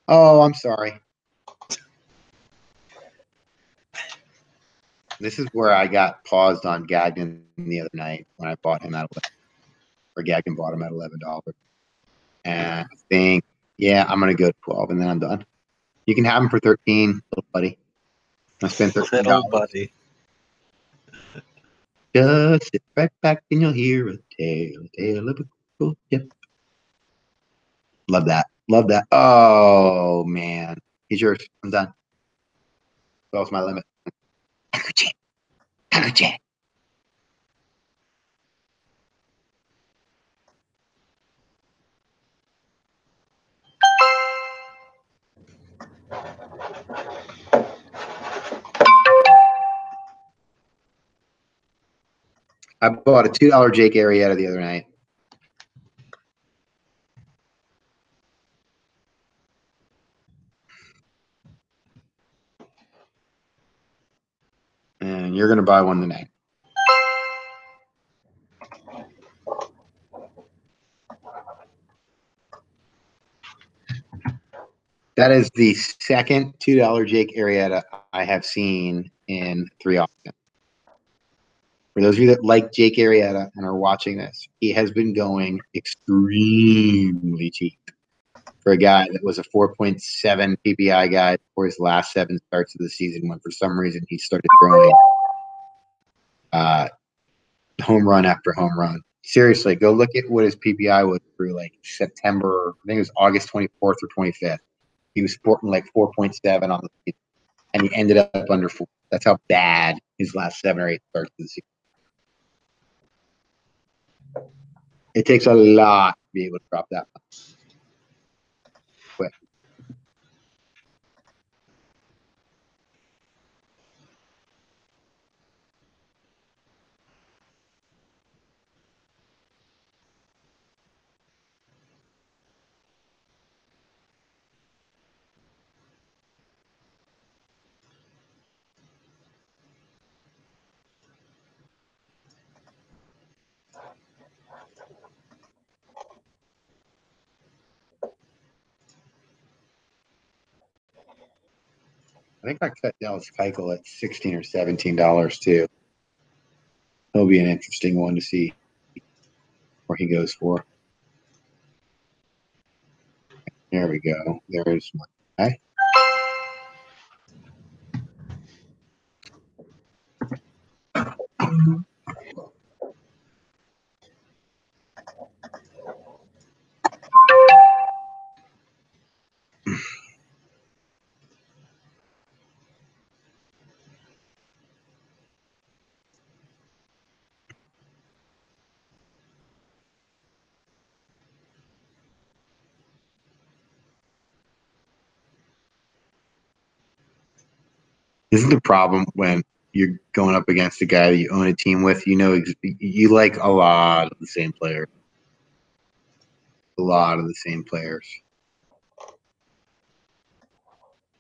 Oh, I'm sorry. This is where I got paused on Gagnon the other night when I bought him at Gagnon bought him at $11. And I think, yeah, I'm gonna go to 12 and then I'm done. You can have him for 13, little buddy. I spent $13. Little buddy. Just sit right back and you'll hear a tale of a cool ship. Love that. Love that. Oh man. He's yours. I'm done. That was my limit. I bought a $2 Jake Arrieta the other night. And you're going to buy one tonight. That is the second $2 Jake Arrieta I have seen in 3 auctions. For those of you that like Jake Arrieta and are watching this, he has been going extremely cheap for a guy that was a 4.7 PPI guy for his last 7 starts of the season when for some reason he started throwing home run after home run. Seriously, go look at what his PPI was through like September, I think it was August 24th or 25th. He was sporting like 4.7 on the season, and he ended up under 4. That's how bad his last 7 or 8 starts of the season. It takes a lot to be able to drop that much. Quick. I think I cut Dallas Keuchel at $16 or $17 too. He'll be an interesting one to see where he goes for. There we go. There's one guy. This is the problem when you're going up against a guy that you own a team with. You know, you like a lot of the same players. A lot of the same players.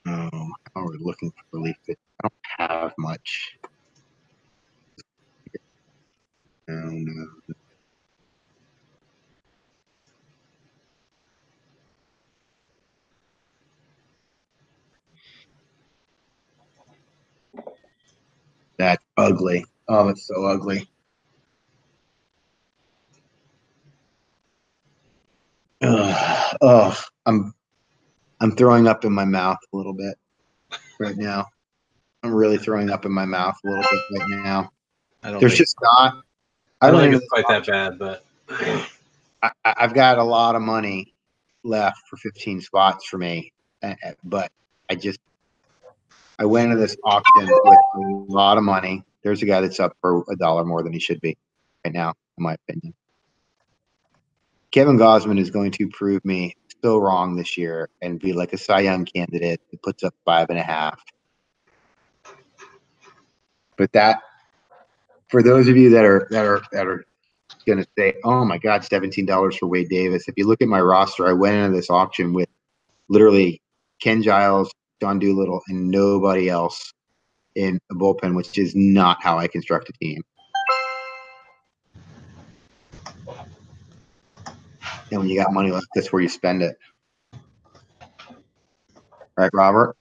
Oh, how are we looking for relief? I don't have much. No. That's ugly. Oh, it's so ugly. Oh, I'm throwing up in my mouth a little bit right now. I'm really throwing up in my mouth a little bit right now. There's just not. I don't think it's quite that bad, but I've got a lot of money left for 15 spots for me, but I went into this auction with a lot of money. There's a guy that's up for $1 more than he should be right now, in my opinion. Kevin Gosman is going to prove me so wrong this year and be like a Cy Young candidate that puts up 5.5. But that, for those of you that are going to say, "Oh my God, $17 for Wade Davis." If you look at my roster, I went into this auction with literally Ken Giles, John Doolittle, and nobody else in the bullpen, which is not how I construct a team. And when you got money left, that's where you spend it. Right, Robert?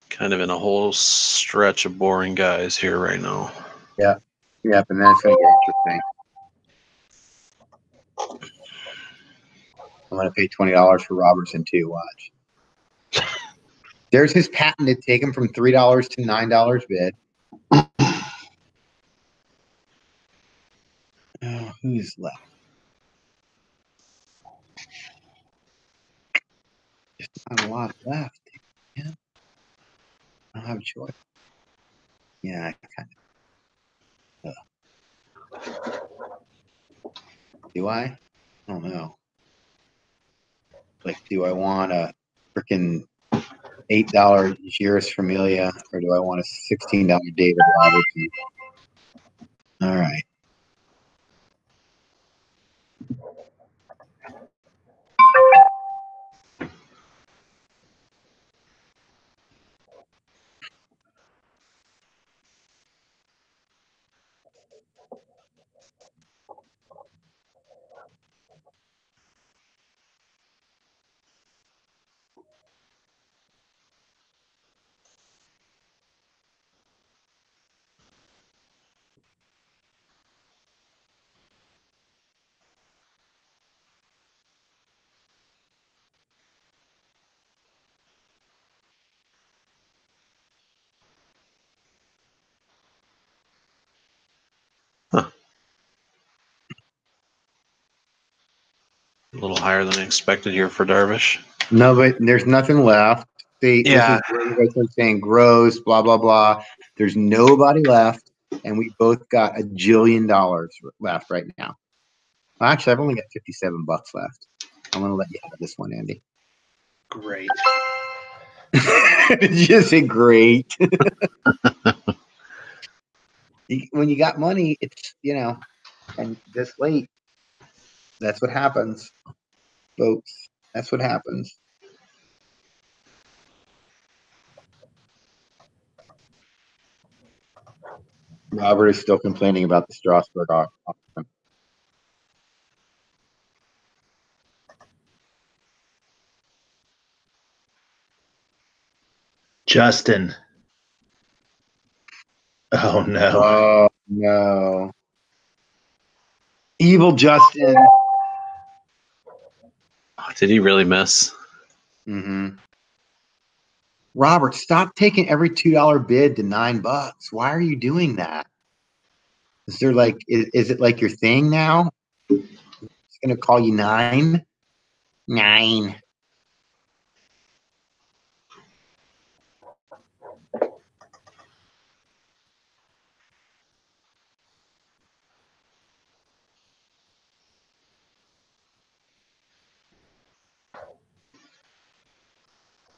Kind of in a whole stretch of boring guys here right now. Yeah. Yep, and then it's going to get interesting. I'm going to pay $20 for Robertson too. Watch. There's his patented take him from $3 to $9 bid. Oh, who's left? There's not a lot left. Yeah. I don't have a choice. Yeah, I kind of. Do I? I don't know. Like, do I want a freaking $8 Giris Familia, or do I want a $16 David Robertson? All right. Huh. A little higher than I expected here for Darvish. No, but there's nothing left. See, Yeah. This is where you guys are saying gross, blah, blah, blah. There's nobody left, and we both got $1 jillion left right now. Well, actually, I've only got $57 left. I'm going to let you have this one, Andy. Great. Did you just say great? When you got money, it's, and this late, that's what happens, folks. That's what happens. Robert is still complaining about the Strasburg auction. Justin. Oh no. Oh no. Evil Justin. Did he really miss? Mm-hmm. Robert, stop taking every $2 bid to $9. Why are you doing that? Is there is it like your thing now? It's gonna call you 9? 9.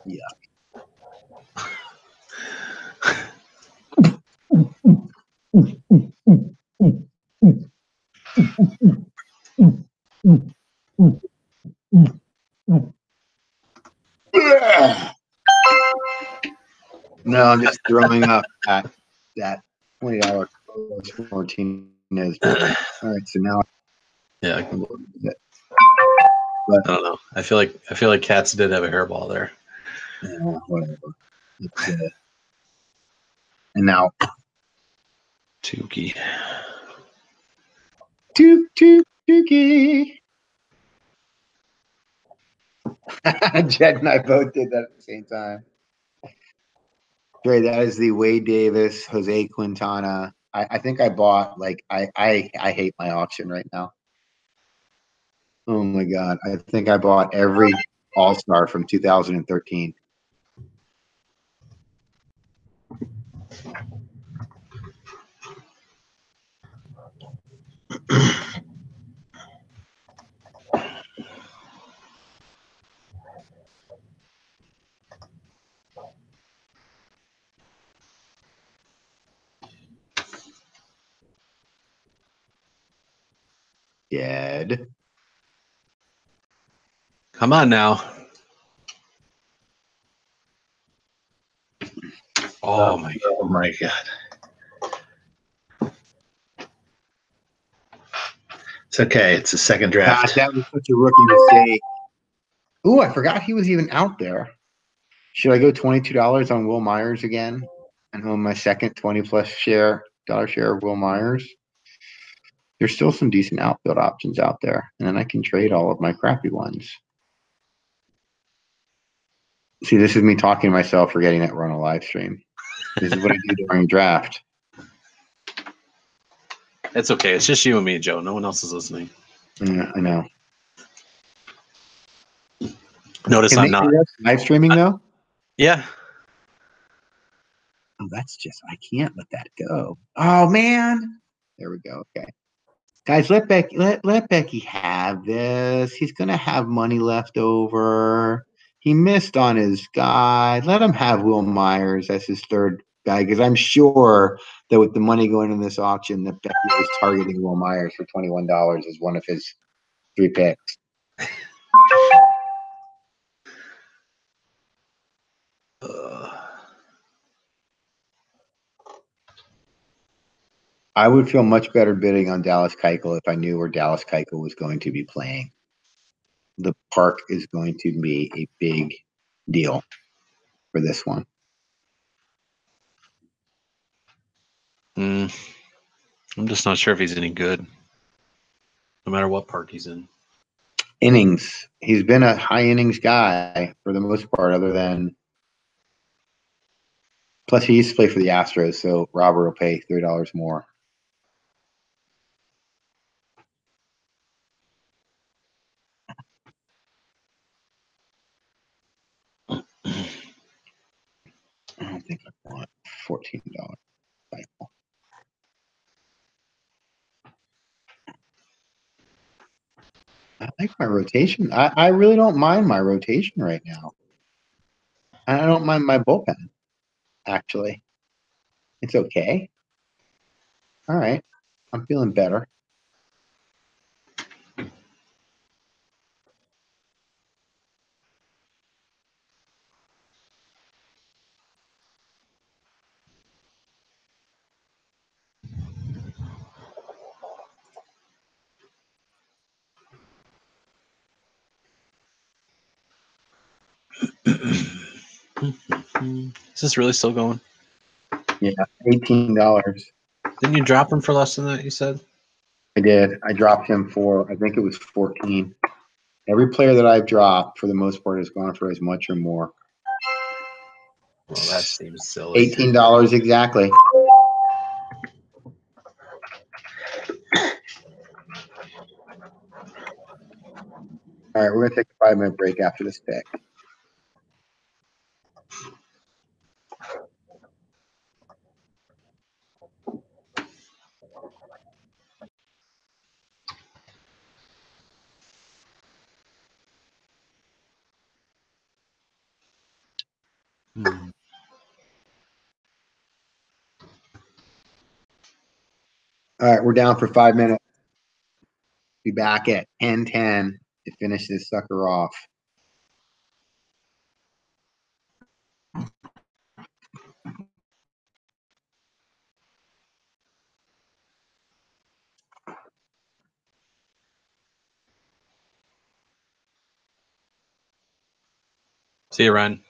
Yeah. No, I'm just throwing up at that $20 Martinez. All right, so now Yeah. I but don't know. I feel like Cats did have a hairball there. whatever. And now Tukey. Tukey. Jed and I both did that at the same time. Dre, that is the Wade Davis, Jose Quintana. I think I bought I hate my auction right now. Oh my God. I think I bought every All-Star from 2013. Dead. Come on now. Oh my God. Oh my God. It's okay. It's a second God, draft. that was such a rookie mistake. Ooh, I forgot he was even out there. Should I go $22 on Will Myers again and own my second 20+ dollar share of Will Myers? There's still some decent outfield options out there, and then I can trade all of my crappy ones. See, this is me talking to myself forgetting that we're on a live stream. This is what I do during draft. It's okay. It's just you and me, Joe. No one else is listening. I know. Notice Can I'm they not. hear us live streaming though? Yeah. Oh, that's just I can't let that go. Oh man. There we go. Okay. Guys, let Becky have this. He's gonna have money left over. He missed on his guy. Let him have Will Myers as his third guy, because I'm sure that with the money going in this auction, that Becky was targeting Will Myers for $21 as one of his 3 picks. I would feel much better bidding on Dallas Keuchel if I knew where Dallas Keuchel was going to be playing. The park is going to be a big deal for this one. I'm just not sure if he's any good, no matter what park he's in. Innings. He's been a high innings guy for the most part, other than. Plus, he used to play for the Astros, so Robert will pay $3 more. I don't think I want $14. I like my rotation. I really don't mind my rotation right now. I don't mind my bullpen, actually. It's okay. All right. I'm feeling better. Is this really still going? Yeah, $18. Didn't you drop him for less than that, you said? I did. I dropped him for, I think it was 14. Every player that I've dropped, for the most part, has gone for as much or more. Well, that seems silly. $18 exactly. All right, we're going to take a 5-minute break after this pick. All right, we're down for 5 minutes. Be back at 10:10 to finish this sucker off. See you, Ryan.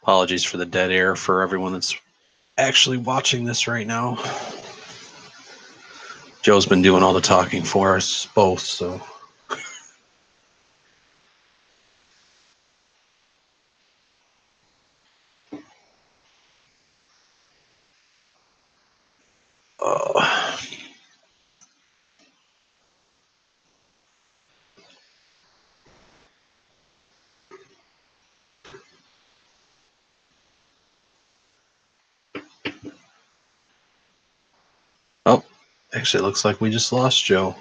Apologies for the dead air for everyone that's actually watching this right now. Joe's been doing all the talking for us both, so. Oh, actually, it looks like we just lost Joe.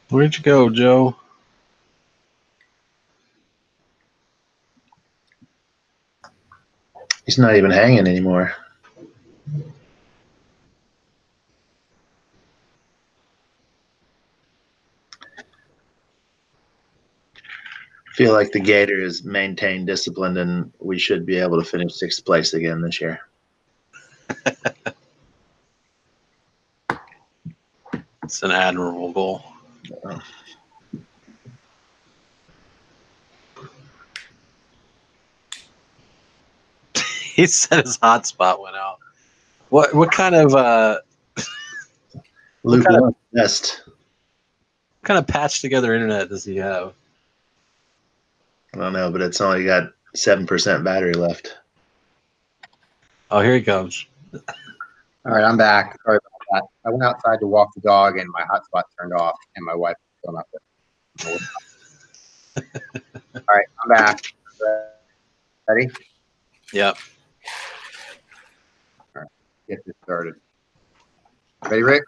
Where'd you go, Joe? He's not even hanging anymore. Feel like the Gator has maintained discipline, and we should be able to finish 6th place again this year. It's an admirable goal. Oh. He said his hotspot went out. What kind of Lukewarm best. what kind of patched together internet does he have? I don't know, but it's only got 7% battery left. Oh, here he comes. All right, I'm back. Sorry about that. I went outside to walk the dog, and my hotspot turned off, and my wife was still not there. All right, I'm back. Ready? Yep. All right, get this started. Ready, Rick?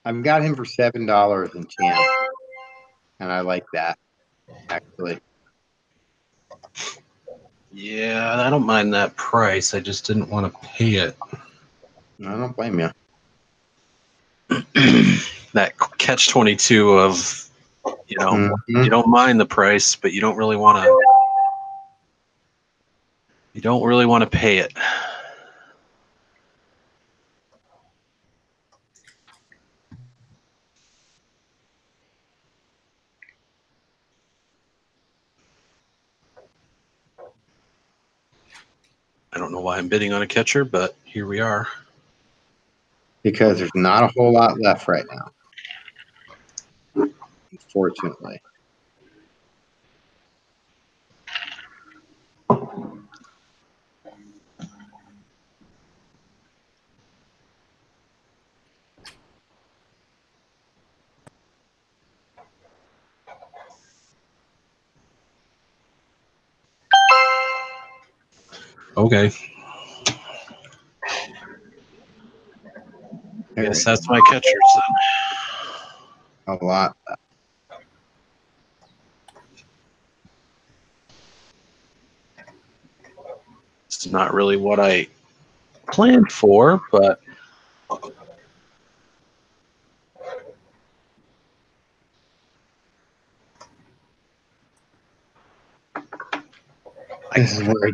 I've got him for $7 in champ, and I like that actually. Yeah, I don't mind that price. I just didn't want to pay it. I don't blame you. That catch-22 of, you know, you don't mind the price, but you don't really want to. You don't really want to pay it. I don't know why I'm bidding on a catcher, but here we are. Because there's not a whole lot left right now, unfortunately. Okay. I There guess is that's my catchers then. a lot left. It's not really what I planned for, but This is where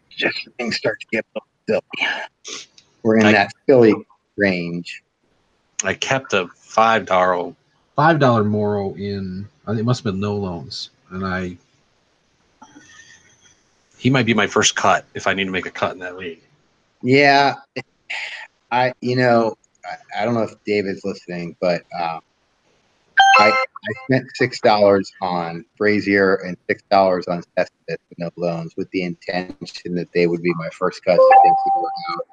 just things start to get a little silly. We're in that silly range. I kept a $5 Moro in. I think it must have been no loans, and he might be my first cut if I need to make a cut in that league. Yeah, I don't know if David's listening, but I spent $6 on Brazier and $6 on Cespedes with no loans, with the intention that they would be my first cuts if things would work out.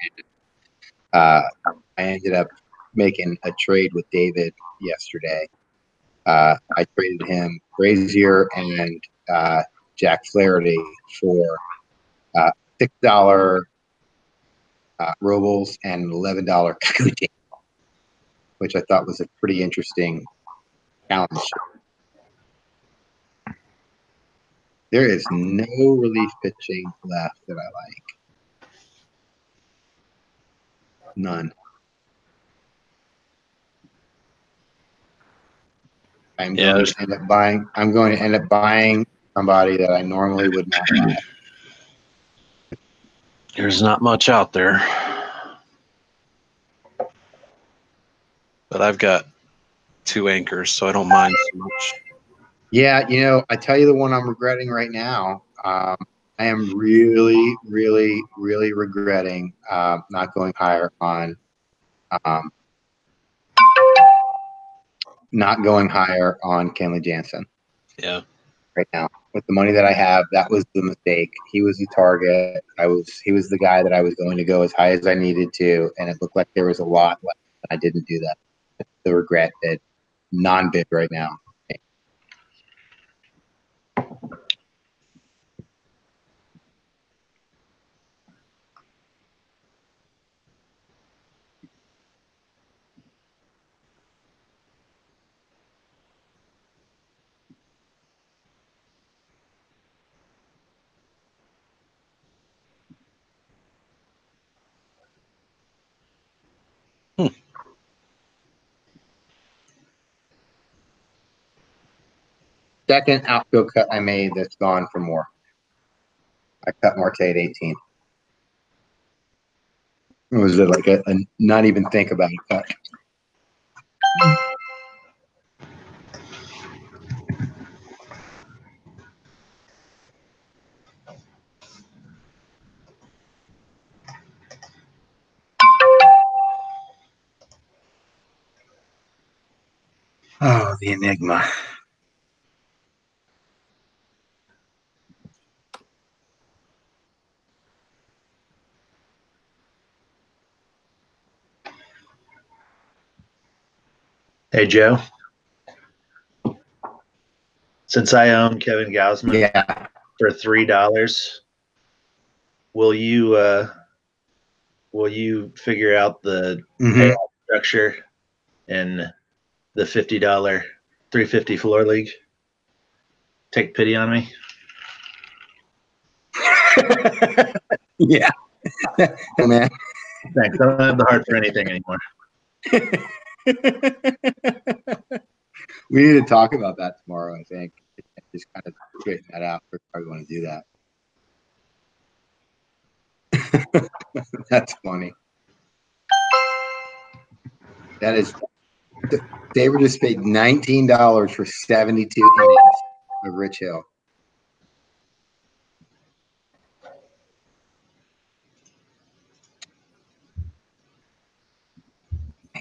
I ended up making a trade with David yesterday. I traded him Brazier and Jack Flaherty for $6 Robles and $11 Kikuchi, which I thought was a pretty interesting challenge. There is no relief pitching left that I like. None. I'm going to end up buying somebody that I normally would not buy. There's not much out there. But I've got 2 anchors, so I don't mind so much. Yeah, I tell you the one I'm regretting right now. I am really, really, really regretting not going higher on Kenley Jansen. Yeah. Right now, with the money that I have, that was the mistake. He was the target. He was the guy that I was going to go as high as I needed to, and it looked like there was a lot left. I didn't do that. The regret bid, non-bid right now. Second outfield cut I made that's gone for more. I cut Marte at 18. It was like a not even think about it cut. Oh, the enigma. Hey, Joe. Since I own Kevin Gausman for $3, will you will you figure out the Mhm. payout structure in the $50 350 floor league? Take pity on me. Yeah. Hey, man. Thanks. I don't have the heart for anything anymore. We need to talk about that tomorrow, I think. Just kind of straighten that out. We probably want to do that. That's funny. That is, David just paid $19 for 72 innings of Rich Hill.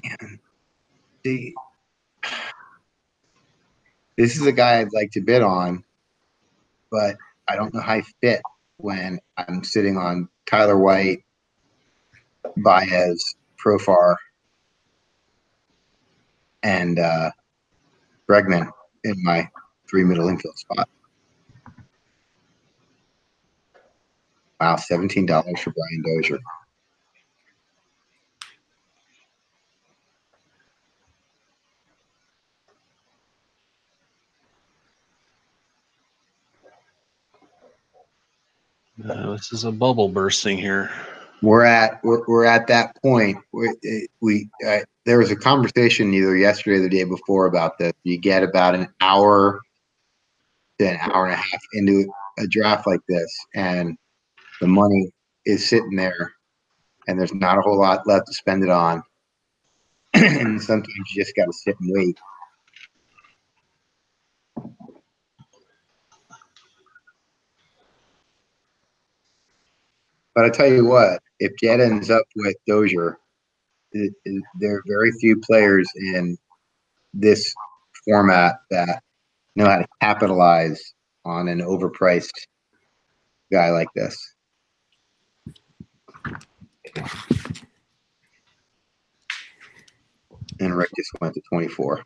Man, see, this is a guy I'd like to bid on, but I don't know how I fit when I'm sitting on Tyler White, Baez, Profar, and Bregman in my 3 middle infield spot. Wow, $17 for Brian Dozier. This is a bubble bursting here. We're at that point. There was a conversation either yesterday or the day before about this. You get about an hour to an hour and a half into a draft like this, and the money is sitting there, and there's not a whole lot left to spend it on. And sometimes you just got to sit and wait. But I tell you what, if Jed ends up with Dozier, there are very few players in this format that know how to capitalize on an overpriced guy like this. And Rick just went to 24.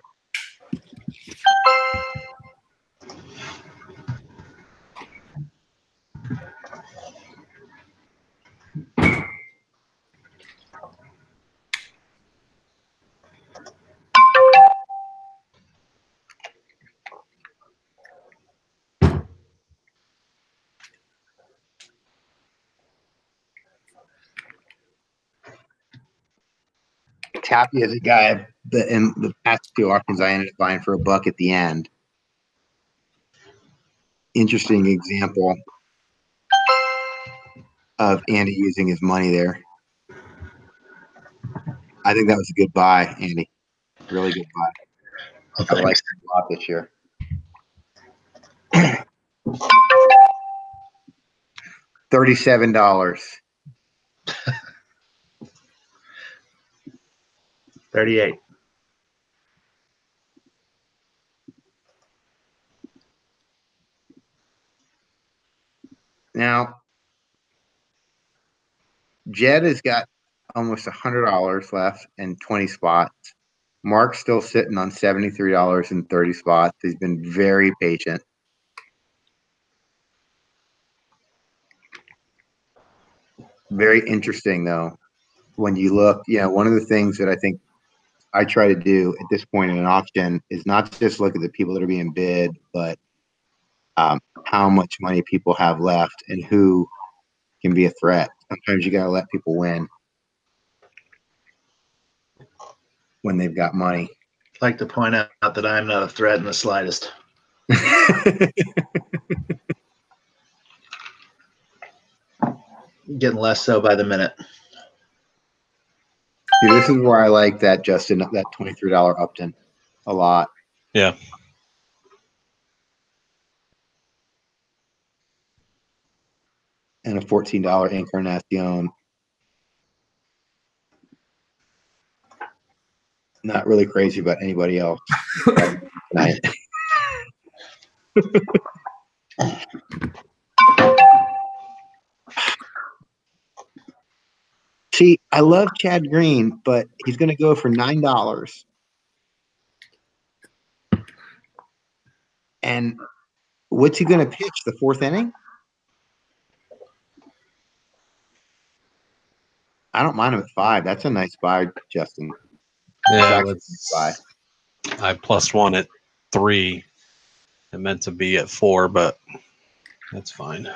Tappy is a guy that in the past 2 auctions I ended up buying for $1 at the end. Interesting example of Andy using his money there. I think that was a good buy, Andy. Really good buy. Well, I like thanks. it a lot this year. $37. 38. Now, Jed has got almost $100 left and 20 spots. Mark's still sitting on $73 and 30 spots. He's been very patient. Very interesting, though, when you look, one of the things that I think I try to do at this point in an auction is not just look at the people that are being bid, but how much money people have left and who can be a threat. Sometimes you got to let people win when they've got money. I'd like to point out that I'm not a threat in the slightest. Getting less so by the minute. See, this is where I like that, Justin, that $23 Upton a lot. Yeah. And a $14 Encarnacion. Not really crazy about anybody else. Tonight. See, I love Chad Green, but he's going to go for $9. And what's he going to pitch? The 4th inning? I don't mind him at 5. That's a nice buy, Justin. Yeah, That's a nice I +1 at 3. It meant to be at 4, but that's fine.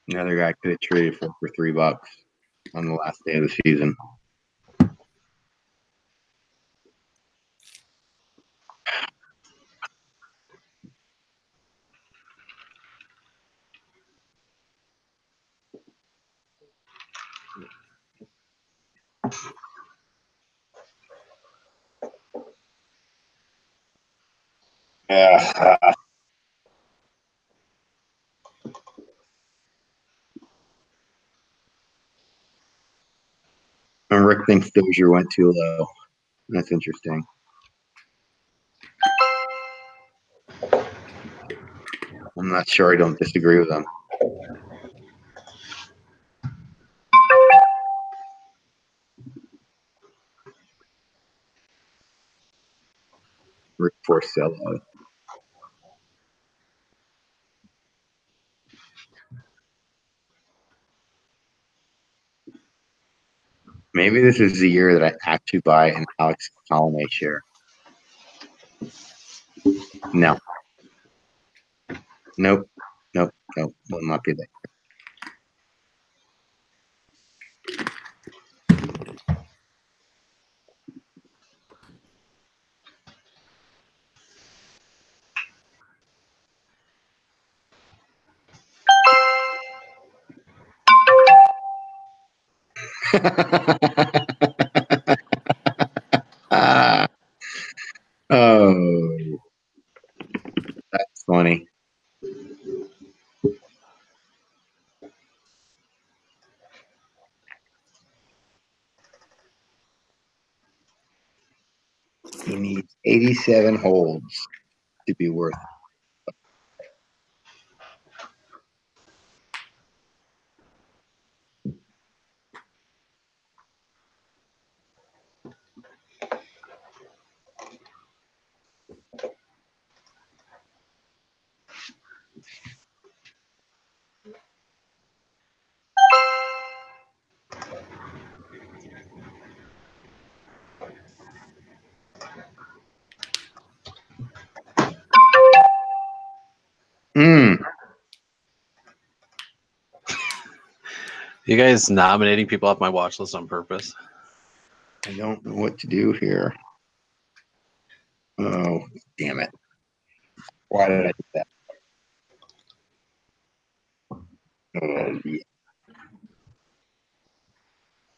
Another guy could have traded for $3 on the last day of the season. Yeah. And Rick thinks Dozier went too low. That's interesting. I'm not sure. I don't disagree with him. Rick Porcello. Maybe this is the year that I actually buy an Alex Colomé share. No. Nope. Nope. Nope. Will not be there. Oh, that's funny. He needs 87 holds to be worth it. Mm. You guys nominating people off my watch list on purpose? I don't know what to do here. Oh, damn it. Why did I do that? Oh, yeah.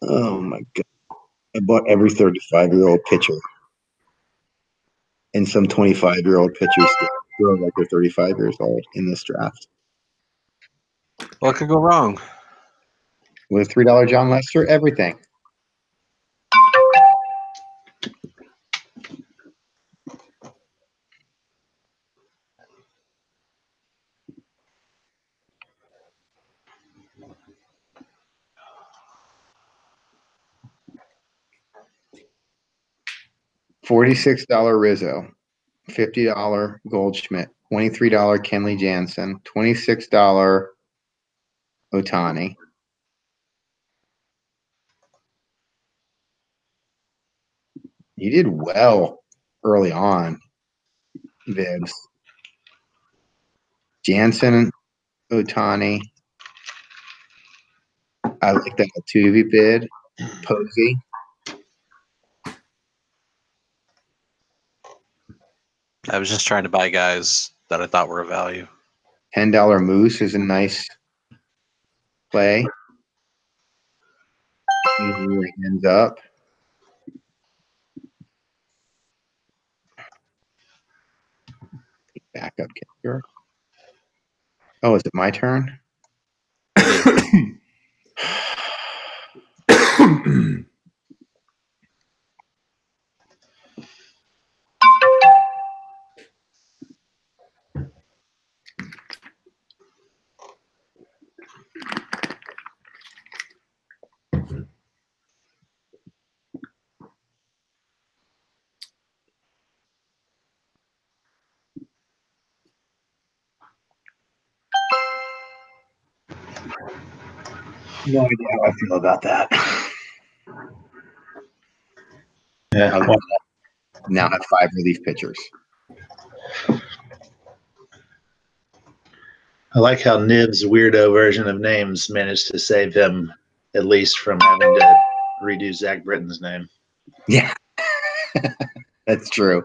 Oh my God. I bought every 35-year-old pitcher. And some 25-year-old pitchers still feel like they're 35 years old in this draft. What could go wrong? With $3 John Lester, everything. $46 Rizzo, $50 Goldschmidt, $23 Kenley Jansen, $26 Otani. You did well early on, Vibs. Jansen, Otani. I like that Altuve bid. Posey. I was just trying to buy guys that I thought were a value. $10 Moose is a nice play. Easily ends up. Backup kicker. Oh, is it my turn? No idea how I feel about that. Yeah. I now have 5 relief pitchers. I like how Nib's weirdo version of names managed to save him at least from having to redo Zach Britton's name. Yeah, that's true.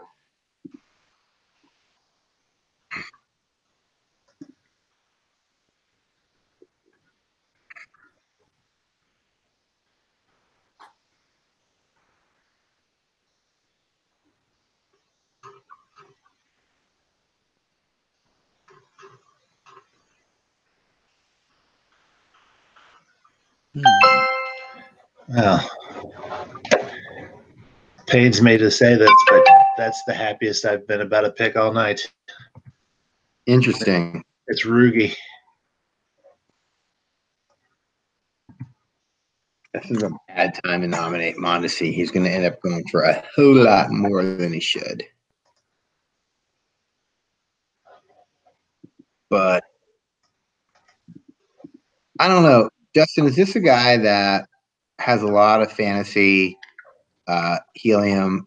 Well, pains me to say this, but that's the happiest I've been about a pick all night. Interesting. It's Rugi. This is a bad time to nominate Mondesi. He's going to end up going for a whole lot more than he should. But I don't know. Justin, is this a guy that has a lot of fantasy helium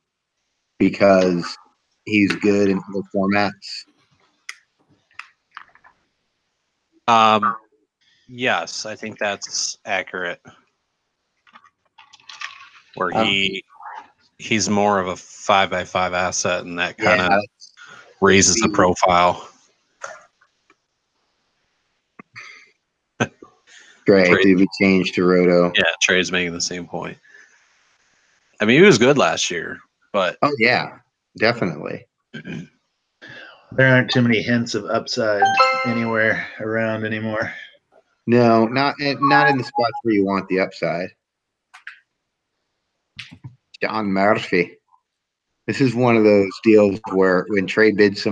because he's good in other formats? Yes, I think that's accurate. Where he's more of a 5x5 asset, and that kind of raises the profile. Great. Did we change to Roto? Yeah, Trey's making the same point. I mean, he was good last year, but oh yeah, definitely. There aren't too many hints of upside anywhere around anymore. No, not in the spots where you want the upside. John Murphy. This is one of those deals where when Trey makes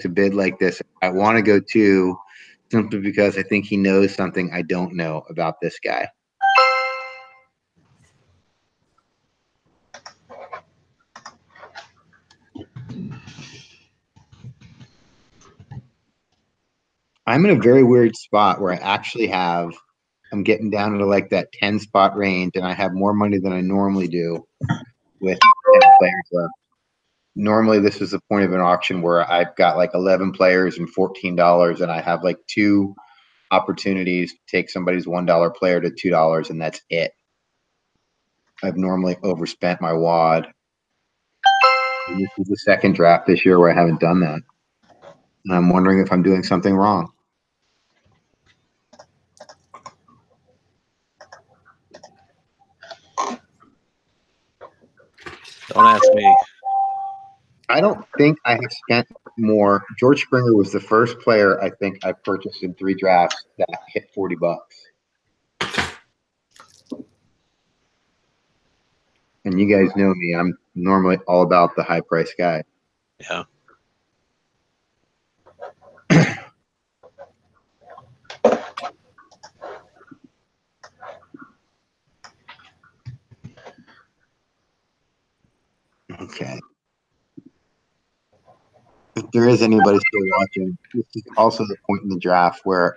a bid like this, I want to go to simply because I think he knows something I don't know about this guy. I'm in a very weird spot where I'm getting down to like that 10 spot range, and I have more money than I normally do with 10 players left. Normally, this is the point of an auction where I've got like 11 players and $14, and I have like 2 opportunities to take somebody's $1 player to $2, and that's it. I've normally overspent my wad. And this is the second draft this year where I haven't done that. And I'm wondering if I'm doing something wrong. don't ask me. I don't think I have spent more. George Springer was the first player I think I purchased in 3 drafts that hit $40. And you guys know me. I'm normally all about the high price guy. Yeah. Okay. If there is anybody still watching, this is also the point in the draft where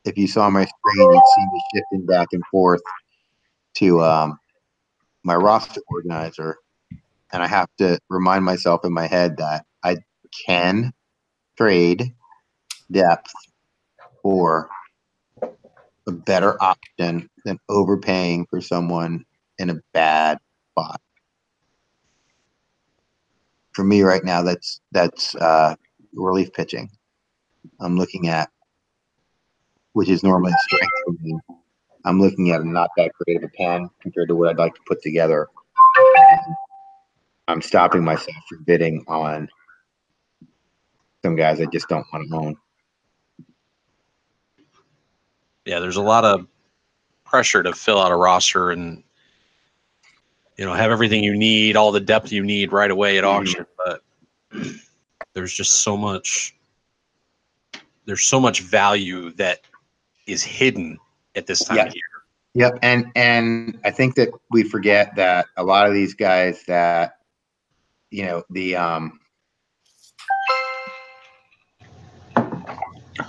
if you saw my screen, you'd see me shifting back and forth to my roster organizer. And I have to remind myself in my head that I can trade depth for a better option than overpaying for someone in a bad spot. For me right now, that's relief pitching. I'm looking at, which is normally a strength for me. I'm looking at not that great of a pen compared to what I'd like to put together. And I'm stopping myself from bidding on some guys I just don't want to own. Yeah, there's a lot of pressure to fill out a roster and have everything you need, all the depth you need right away at auction. But there's just so much value that is hidden at this time of year. Yep, and I think that we forget that a lot of these guys that I'm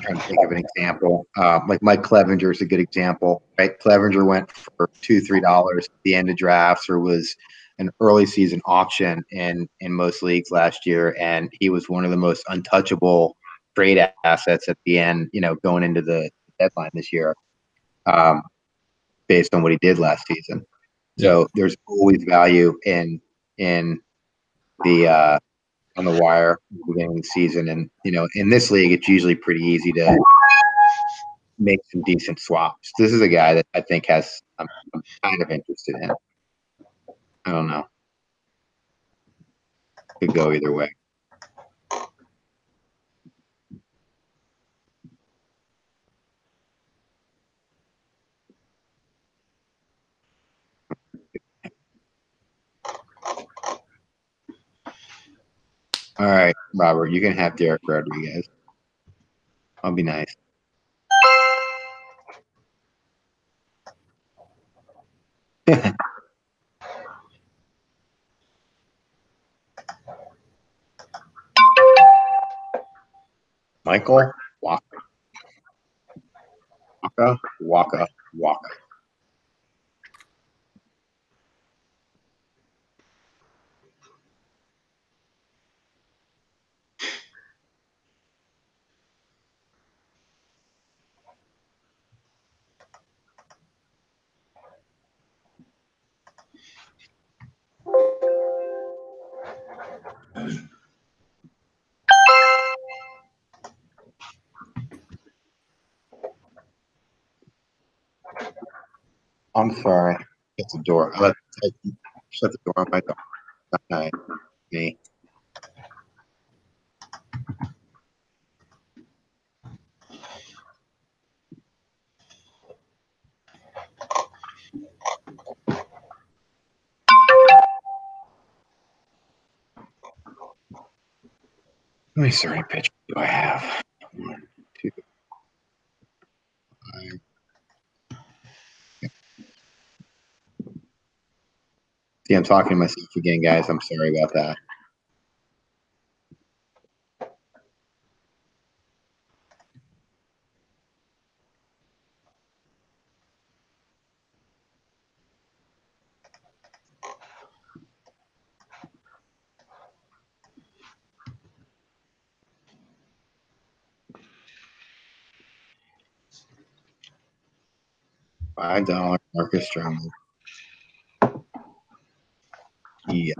trying trying to think of an example. Like Mike Clevenger is a good example, right? Clevenger went for $2, $3 at the end of drafts, or was an early season auction in most leagues last year, and he was one of the most untouchable trade assets at the end. Going into the deadline this year, based on what he did last season. So there's always value in the on the wire at the beginning of the season, and in this league, it's usually pretty easy to make some decent swaps. This is a guy that I think I'm kind of interested in. I don't know. Could go either way. All right, Robert, you can have Derek Rodriguez. I'll be nice. Michael Waka. Waka. I'm sorry. It's the door. I shut the door on my dog. Not me. How many starting pitchers do I have? 1, 2, 5. See, I'm talking to myself again, guys. I'm sorry about that. $5 Marcus Stroman. Yeah.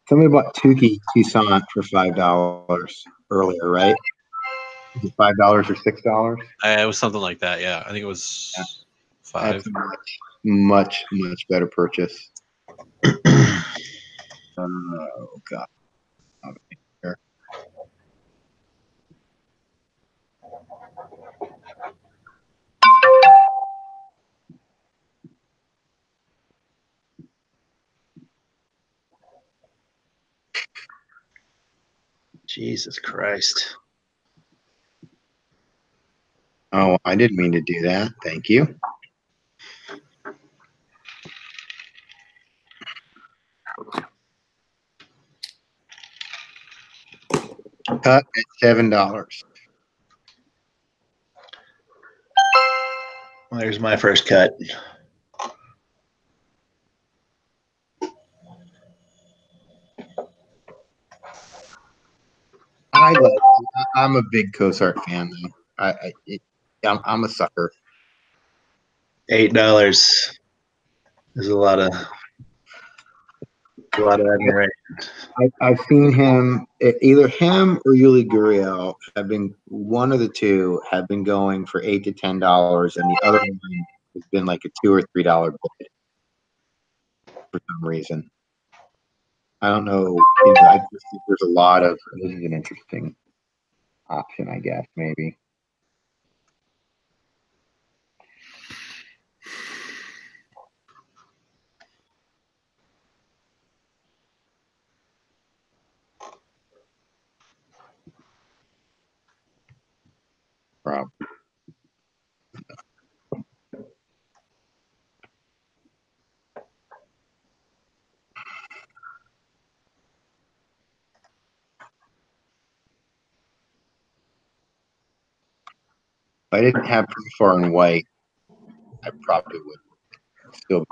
Somebody bought Tukey Toussaint for $5 earlier, right? Is it $5 or $6? It was something like that. Yeah, I think it was Yeah. 5. That's a much better purchase. Oh God. Here. Jesus Christ. Oh, I didn't mean to do that. Thank you. Cut at $7. Well, there's my first cut. I'm a big Cosart fan, though. I'm a sucker. $8 is a lot of admiration. I've seen him, either him or Yuli Gurriel have been, one of the two have been going for $8 to $10, and the other one has been like a $2 or $3 bid for some reason. I don't know. I just think there's a lot of. This is an interesting option, I guess, maybe. Probably. I didn't have Profar in white, I probably would still be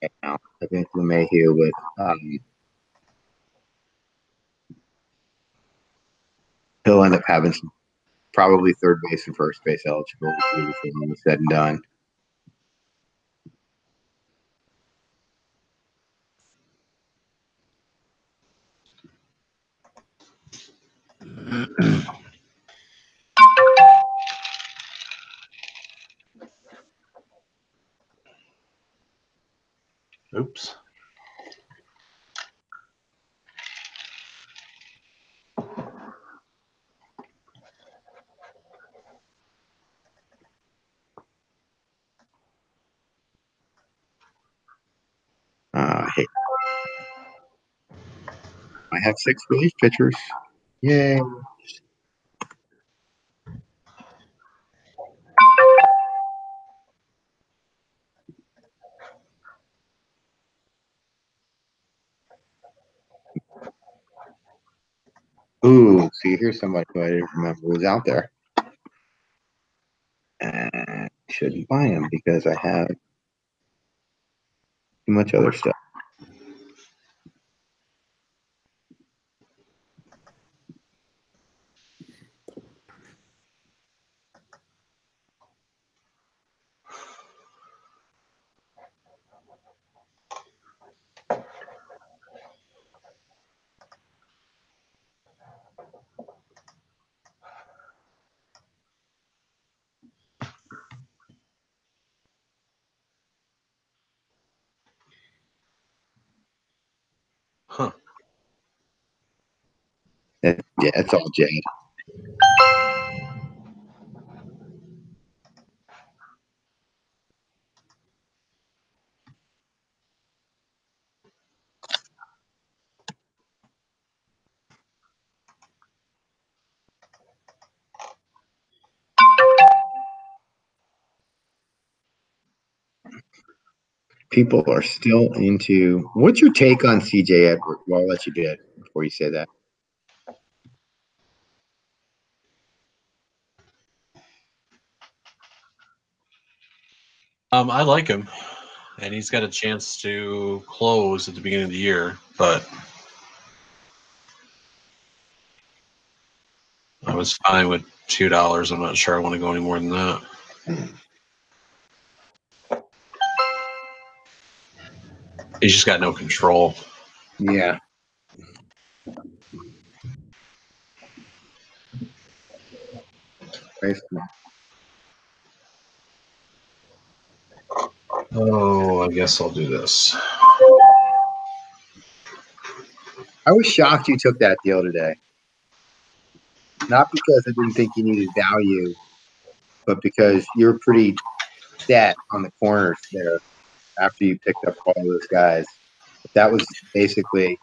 right now. I think LeMahieu, but he'll end up having some probably third base and first base eligible before all is said and done. Oops. Hey, I have 6 relief pitchers. Yay. Ooh, see, here's somebody who I didn't remember was out there. And I shouldn't buy him because I have too much other stuff. Huh. Yeah, it's all Jade. People are still into. What's your take on CJ Edward? Well, I'll let you do it before you say that. I like him, and he's got a chance to close at the beginning of the year, but I was fine with $2. I'm not sure I want to go any more than that. He's just got no control. Yeah. Basically. Oh, I guess I'll do this. I was shocked you took that deal today. Not because I didn't think you needed value, but because you're pretty set on the corners there after you picked up all those guys. That was basically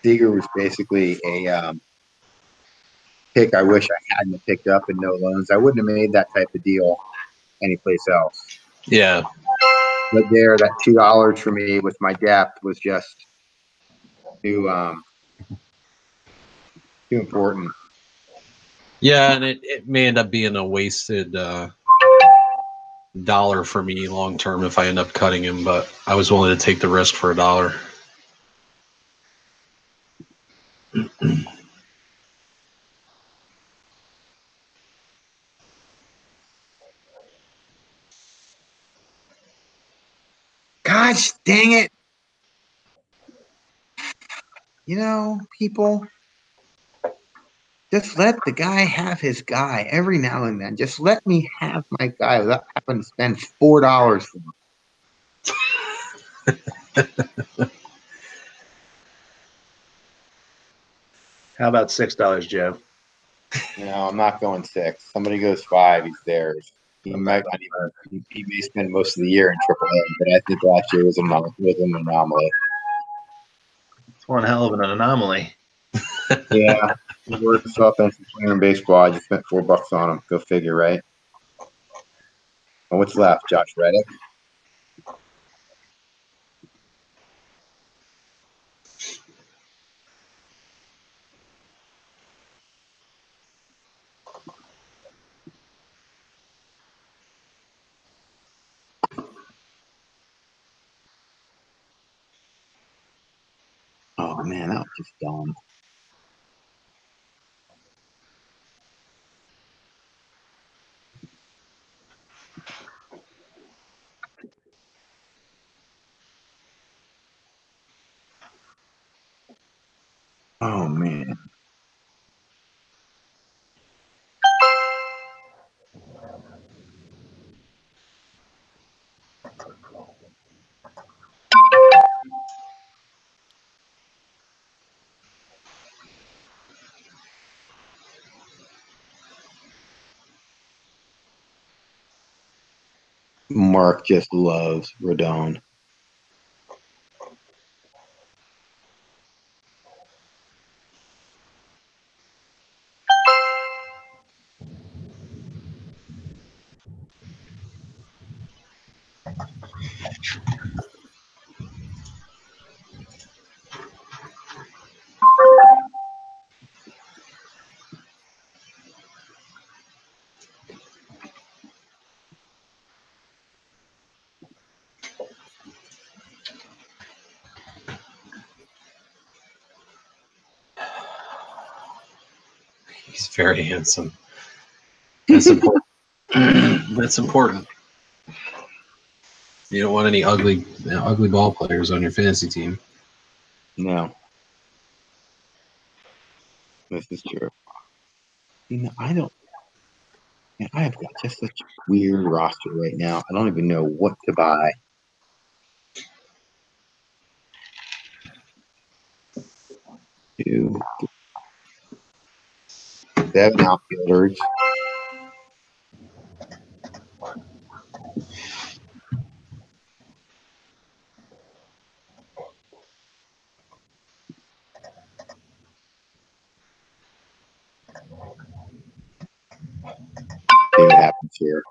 Seager was basically a pick I wish I hadn't picked up in no loans. I wouldn't have made that type of deal anyplace else. Yeah. But there, that $2 for me with my depth was just too important. Yeah, and it may end up being a wasted dollar for me long term if I end up cutting him, but I was willing to take the risk for $1. Gosh dang it. You know, people, just let the guy have his guy every now and then. Just let me have my guy without having to spend $4 for him. How about $6, Joe? No, I'm not going 6. Somebody goes 5, he's theirs. He might not even. He may spend most of the year in AAA, but I think last year was an anomaly. It's one hell of an anomaly. Yeah, the worst offensive player in baseball. I just spent $4 on him. Go figure, right? And what's left? Josh Reddick. man, that was just dumb. Oh man. Mark just loves Rodon. He's very handsome. That's important. That's important. You don't want any ugly ball players on your fantasy team. No. This is true. I don't. I have got just such a weird roster right now. I don't even know what to buy. Two, 7 outfielders. See what happens here.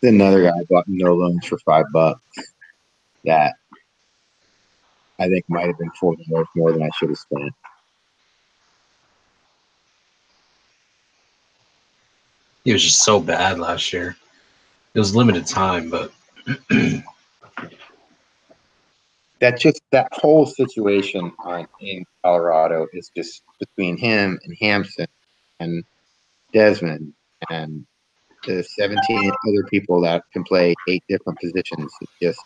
Another guy bought no loans for $5 that I think might have been $4 more than I should have spent. He was just so bad last year. It was limited time, but That whole situation in Colorado is just between him and Hampson and Desmond and the 17 other people that can play 8 different positions. It's just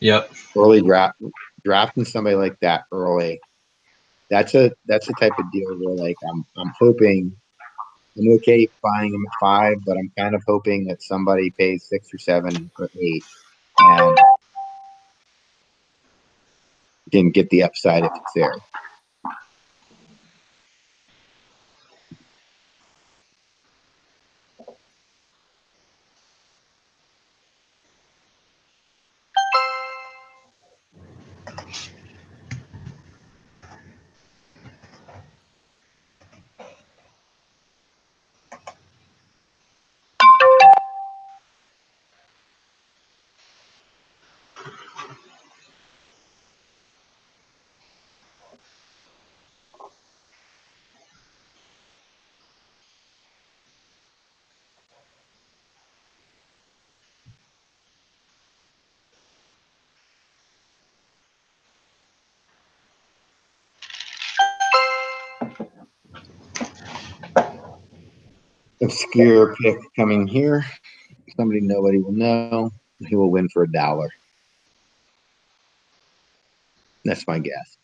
yep. early drafting somebody like that early. That's the type of deal where like I'm hoping I'm okay buying him at 5, but I'm kind of hoping that somebody pays 6 or 7 or 8 and can get the upside if it's there. Obscure pick coming here. Somebody nobody will know. He will win for $1. That's my guess.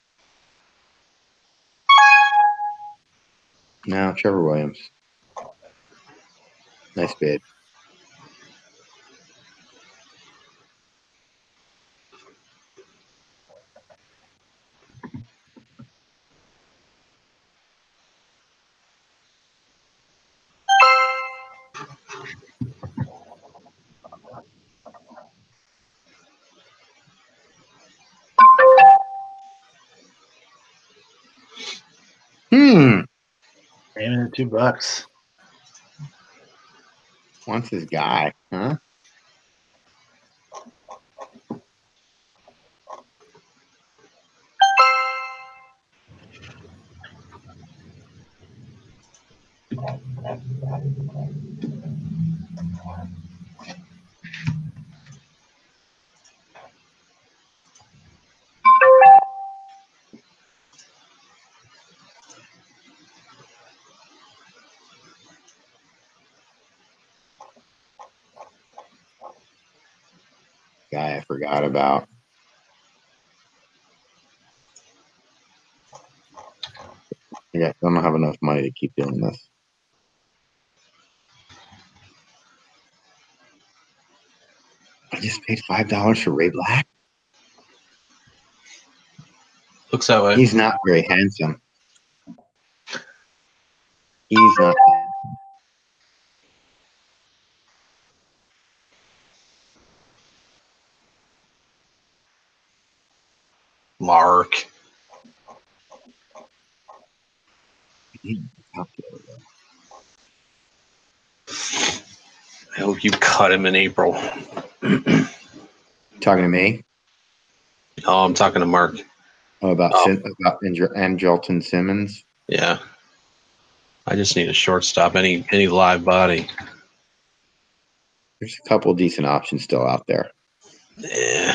Now Trevor Williams. Nice bid. Aiming at $2. Wants his guy, huh? Guy I forgot about. Yeah, I don't have enough money to keep doing this. I just paid $5 for Ray Black. Looks that way. He's not very handsome. He's not. Mark. I hope you cut him in April. Talking to me? Oh, I'm talking to Mark. Oh, about Angelton Simmons? Yeah. I just need a shortstop, any live body. There's a couple decent options still out there. Yeah.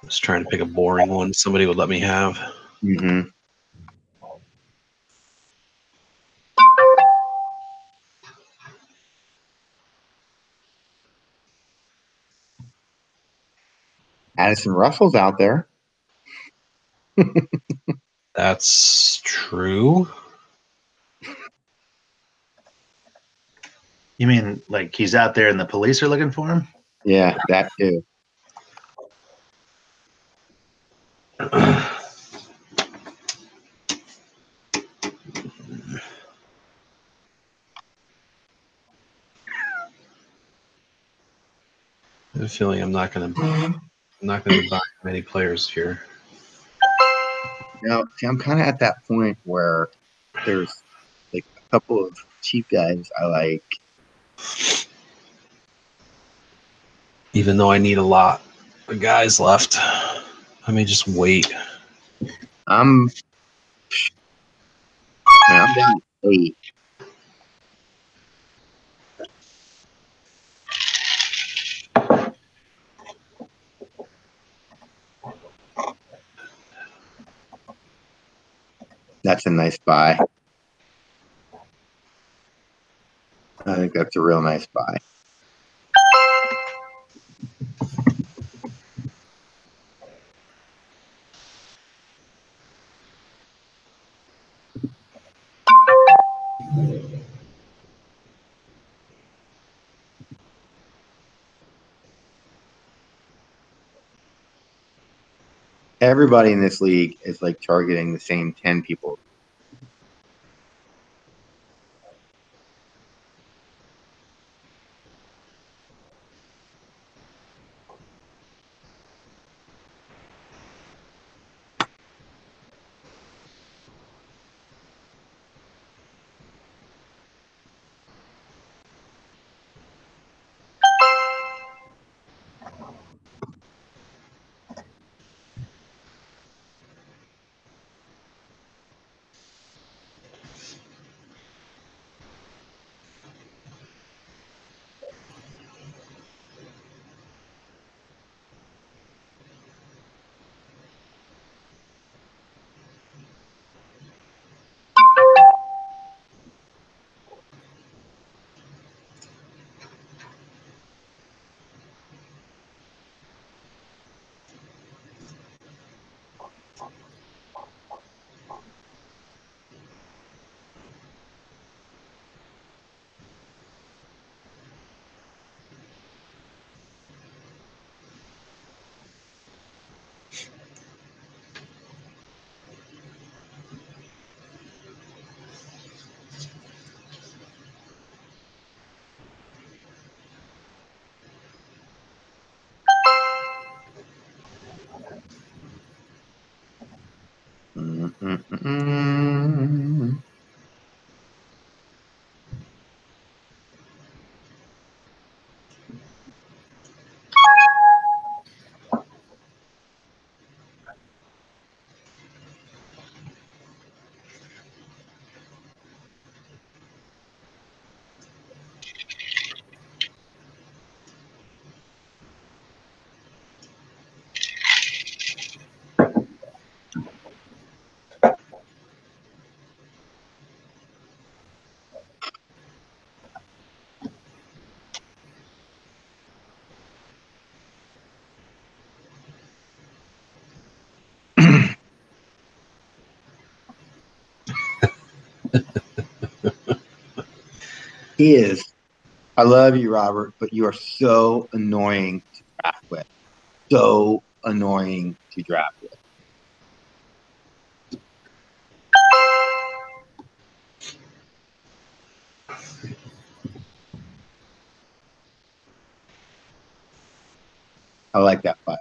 I was trying to pick a boring one somebody would let me have. Mm-hmm. Addison Russell's out there. That's true. You mean like he's out there and the police are looking for him? Yeah, that too. I have a feeling I'm not gonna be buying many players here. Now, see, I'm kind of at that point where there's like a couple of cheap guys I like. Even though I need a lot of guys left, I may just wait. I'm down to 8. That's a nice buy. I think that's a real nice buy. Everybody in this league is like targeting the same 10 people. He is. I love you, Robert, but you are so annoying to draft with. So annoying to draft with. I like that fight.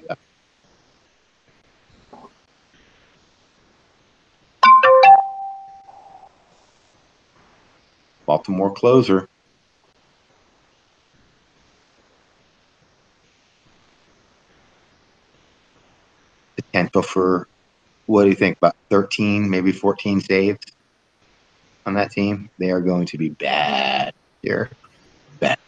Baltimore closer. Potential for, what do you think, about 13, maybe 14 saves on that team? They are going to be bad here. Bad.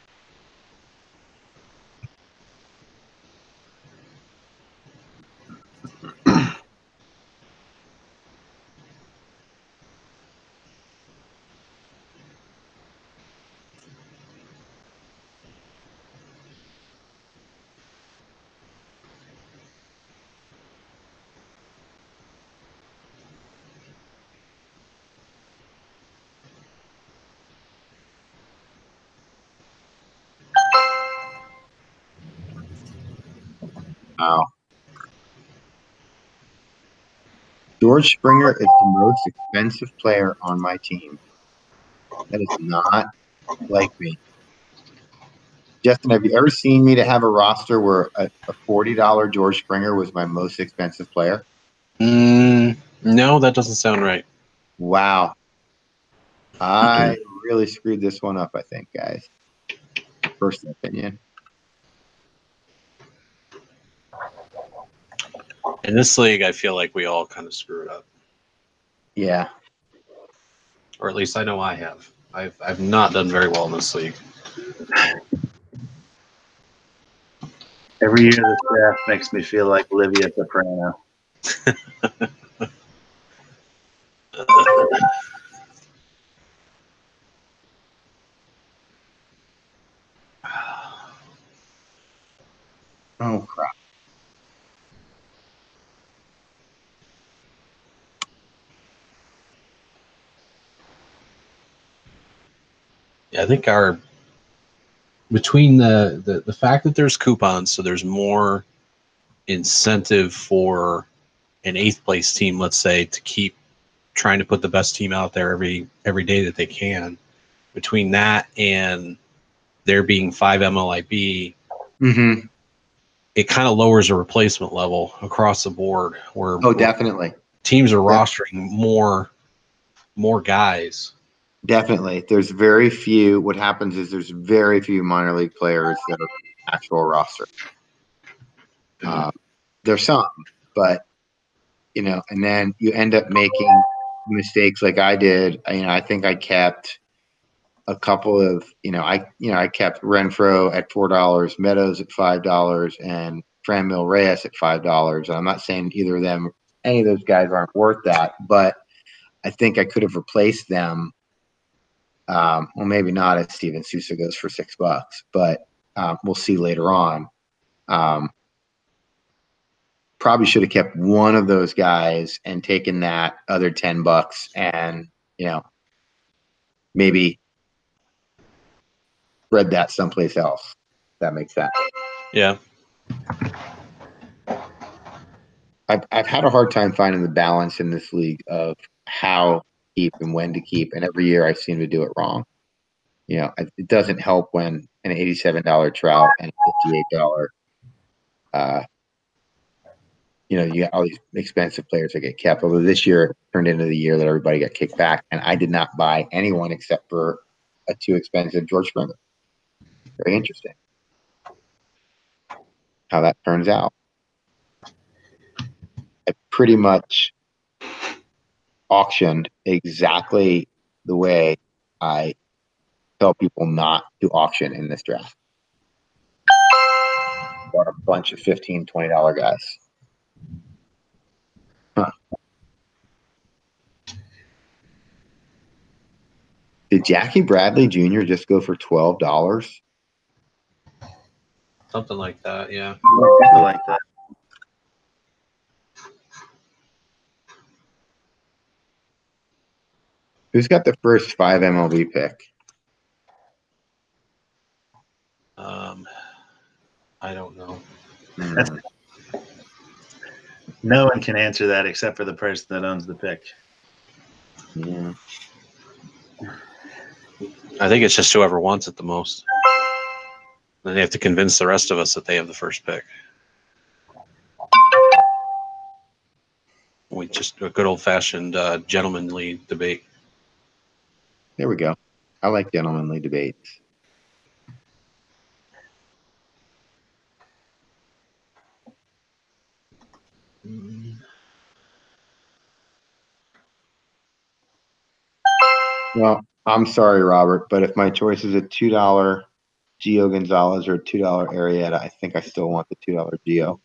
Wow. George Springer is the most expensive player on my team. That is not like me. Justin, have you ever seen me to have a roster where a $40 George Springer was my most expensive player? No, that doesn't sound right. Wow. I really screwed this one up, I think, guys. Personal opinion. In this league, I feel like we all kind of screw it up. Yeah. Or at least I know I have. I've not done very well in this league. Every year this draft makes me feel like Olivia Soprano. Oh, crap. Yeah, I think our between the fact that there's coupons, so there's more incentive for an 8th place team, let's say, to keep trying to put the best team out there every day that they can. Between that and there being 5 MLIB, Mm-hmm. it kind of lowers the replacement level across the board. Where Definitely. teams are rostering more guys. Definitely. There's very few. What happens is there's very few minor league players that are actual roster. There's some, but and then you end up making mistakes like I did. I think I kept a couple of, I kept Renfro at $4, Meadows at $5, and Franmil Reyes at $5. I'm not saying either of them, any of those guys aren't worth that, but I think I could have replaced them. Well, maybe not if Steven Sousa goes for $6, but we'll see later on. Probably should have kept one of those guys and taken that other $10 and, maybe spread that someplace else. That makes sense. Yeah. I've had a hard time finding the balance in this league of how to keep and when to keep, and every year I seem to do it wrong. It doesn't help when an $87 Trout and a $58 you got all these expensive players that get kept. Although this year it turned into the year that everybody got kicked back, and I did not buy anyone except for a too expensive George Springer. Very interesting how that turns out. I pretty much auctioned exactly the way I tell people not to auction in this draft. Bought a bunch of $15, $20 guys. Huh. Did Jackie Bradley Jr. just go for $12? Something like that, yeah. Something like that. Who's got the first 5 MLB pick? I don't know. No one can answer that except for the person that owns the pick. Yeah. I think it's just whoever wants it the most. Then they have to convince the rest of us that they have the first pick. We just a good old fashioned gentlemanly debate. There we go. I like gentlemanly debates. Well, I'm sorry, Robert, but if my choice is a $2 Gio Gonzalez or a $2 Arrieta, I think I still want the $2 Gio.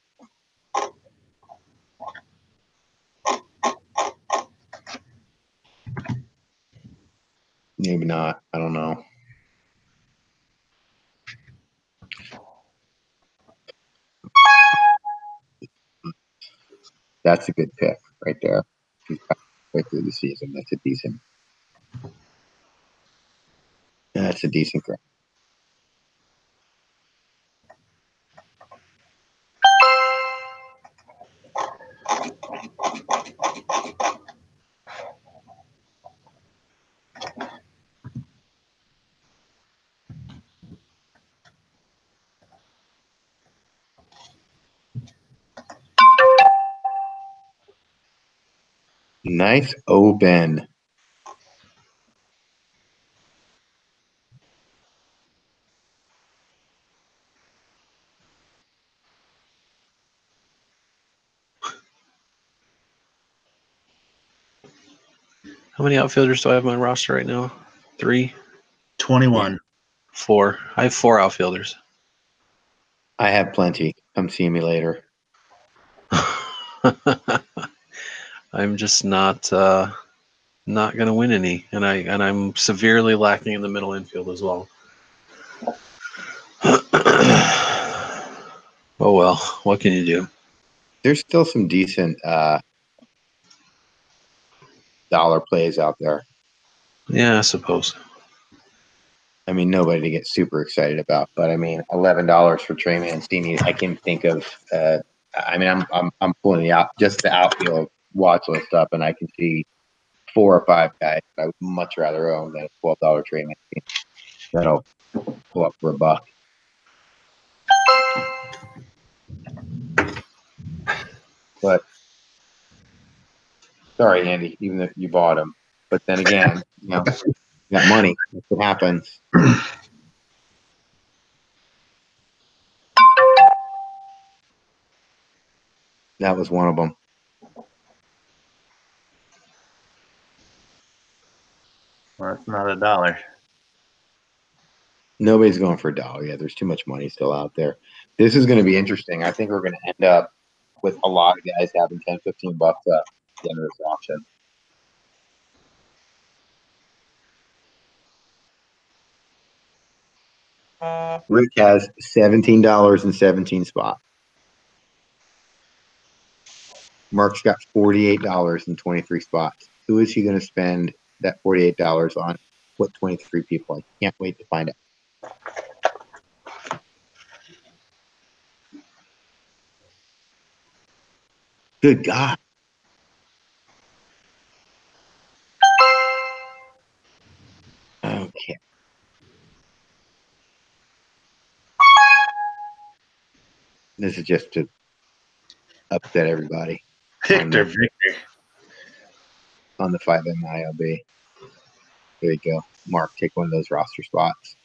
Maybe not. I don't know. That's a good pick right there. He's right through the season. That's a decent. That's a decent grade. Nice open. How many outfielders do I have on my roster right now? 3, 21. 4. I have 4 outfielders. I have plenty. Come see me later. I'm just not going to win any, and I'm severely lacking in the middle infield as well. Oh well, what can you do? There's still some decent dollar plays out there. Yeah, I suppose. I mean, nobody to get super excited about, but I mean, $11 for Trey Mancini. I can think of. I mean, I'm pulling just the outfield watch list up, and I can see 4 or 5 guys I would much rather own than a $12 Trey Mancini. That'll go up for a buck. But sorry, Andy, even if you bought him. But then again, you got money. That's what happens. That was one of them. Well, it's not $1. Nobody's going for $1 yet. There's too much money still out there. This is going to be interesting. I think we're going to end up with a lot of guys having 10, 15 bucks up at the end of this auction. Rick has $17 and 17 spots. Mark's got $48 and 23 spots. Who is he going to spend that $48 on? What 23 people? I can't wait to find out. Good God. Okay. This is just to upset everybody Victor. on the 5M ILB. There you go. Mark, take one of those roster spots.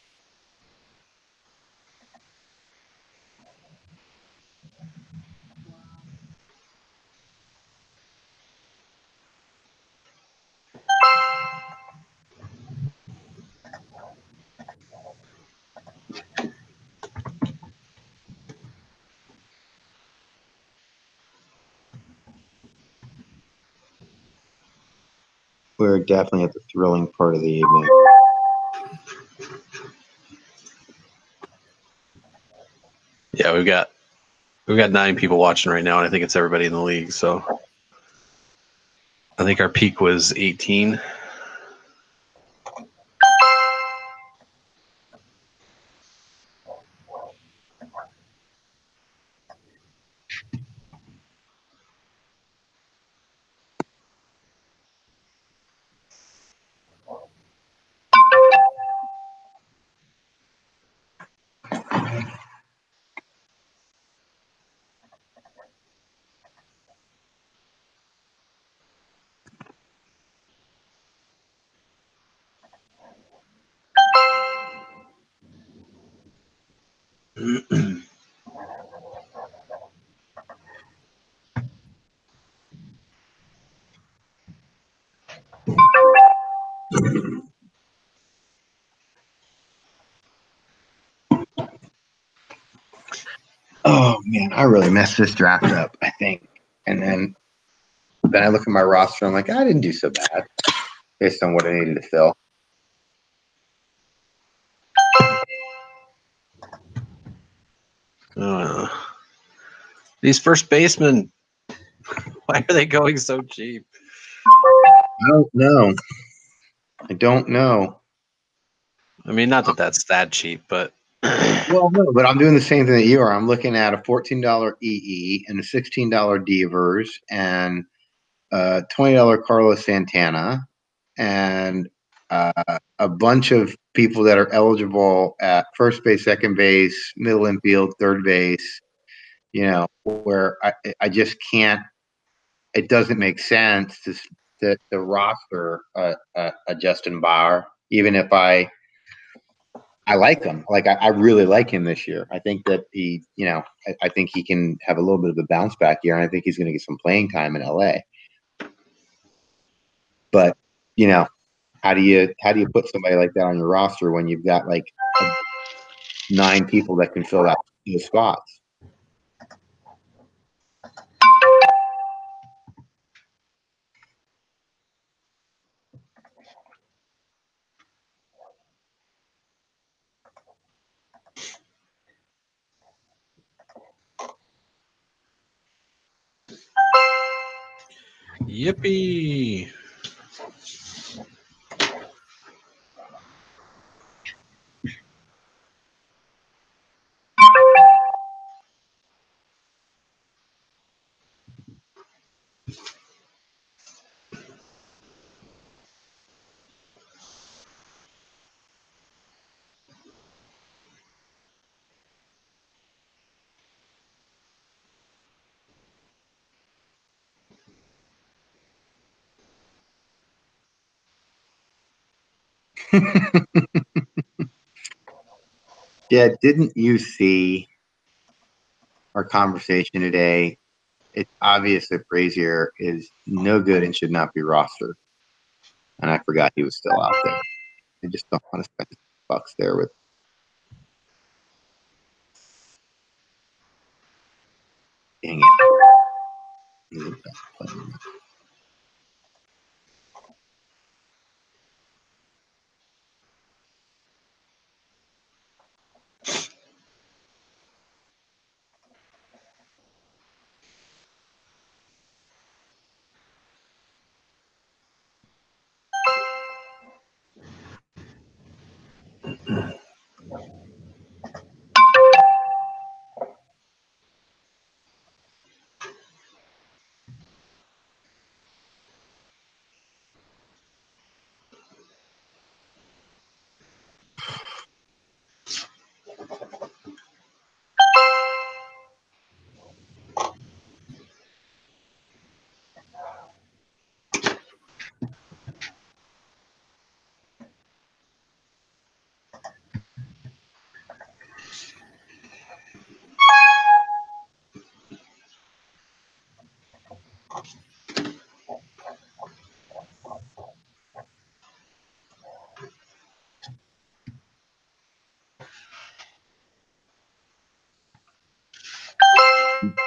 We're definitely at the thrilling part of the evening. Yeah, we've got 9 people watching right now, and I think it's everybody in the league. So I think our peak was 18. Oh man, I really messed this draft up, I think. And then I look at my roster, I'm like, I didn't do so bad based on what I needed to fill. These first basemen, why are they going so cheap? I don't know. I don't know. I mean, not that that's that cheap, but Well, no, but I'm doing the same thing that you are. I'm looking at a $14 EE and a $16 Devers and $20 Carlos Santana and a bunch of people that are eligible at first base, second base, middle infield, third base. You know, where I just can't. It doesn't make sense to roster a Justin Bauer, even if I like him. Like I really like him this year. I think that he, you know, I think he can have a little bit of a bounce back year, and I think he's going to get some playing time in LA. But you know, how do you put somebody like that on your roster when you've got like 9 people that can fill that those spots? yippee! Yeah, didn't you see our conversation today? It's obvious that Brazier is no good and should not be rostered. And I forgot he was still out there. I just don't want to spend bucks there with. Dang it.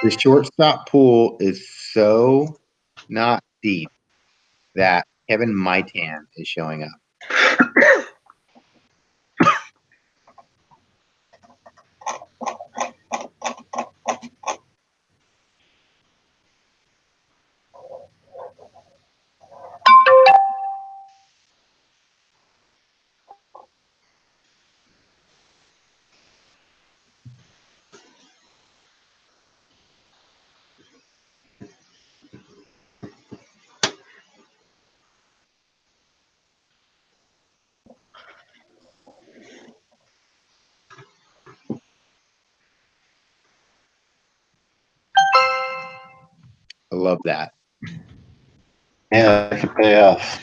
The shortstop pool is so not deep that Kevin Maitan is showing up. I love that. Yeah, that could pay off.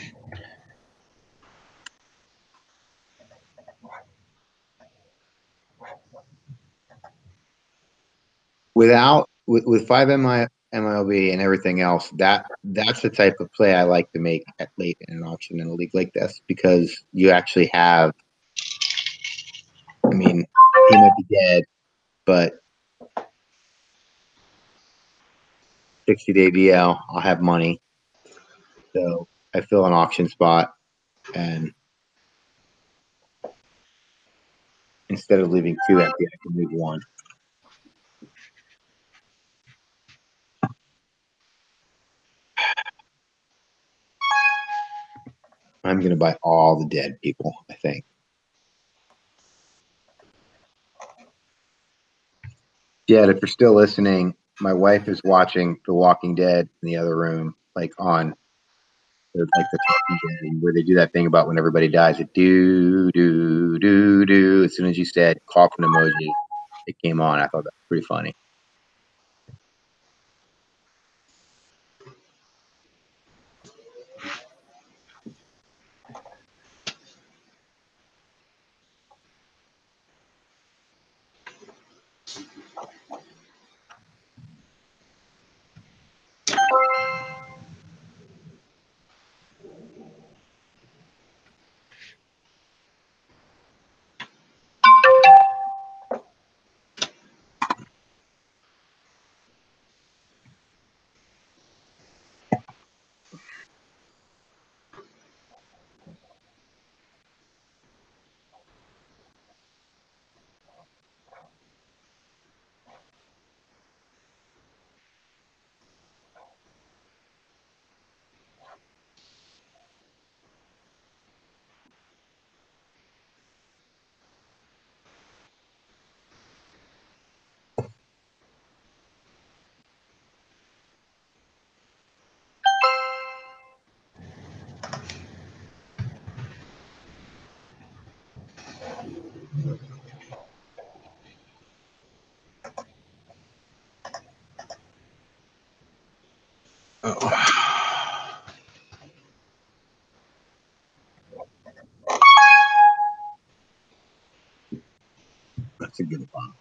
with 5 MILB and everything else, that's the type of play I like to make at late in an auction in a league like this, because you actually have, I mean, he might be dead, but 60-day VL, I'll have money. So I fill an auction spot, and instead of leaving 2 empty, I can leave 1. I'm going to buy all the dead people, I think. Jed, if you're still listening, my wife is watching The Walking Dead in the other room, like on like the Talking Dead, where they do that thing about when everybody dies. It do. As soon as you said coffin emoji, it came on. I thought that was pretty funny. Oh. That's a good one.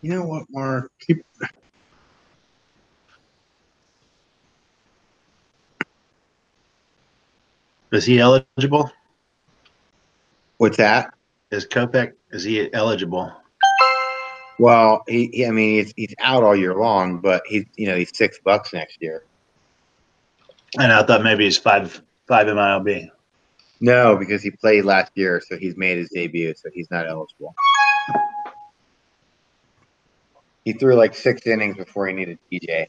You know what, Mark? Keep Is he eligible? what's that? Is he eligible? Well, I mean, he's out all year long, but he's $6 next year. And I thought maybe he's five MILB. No, because he played last year, so he's made his debut, so he's not eligible. He threw like 6 innings before he needed TJ.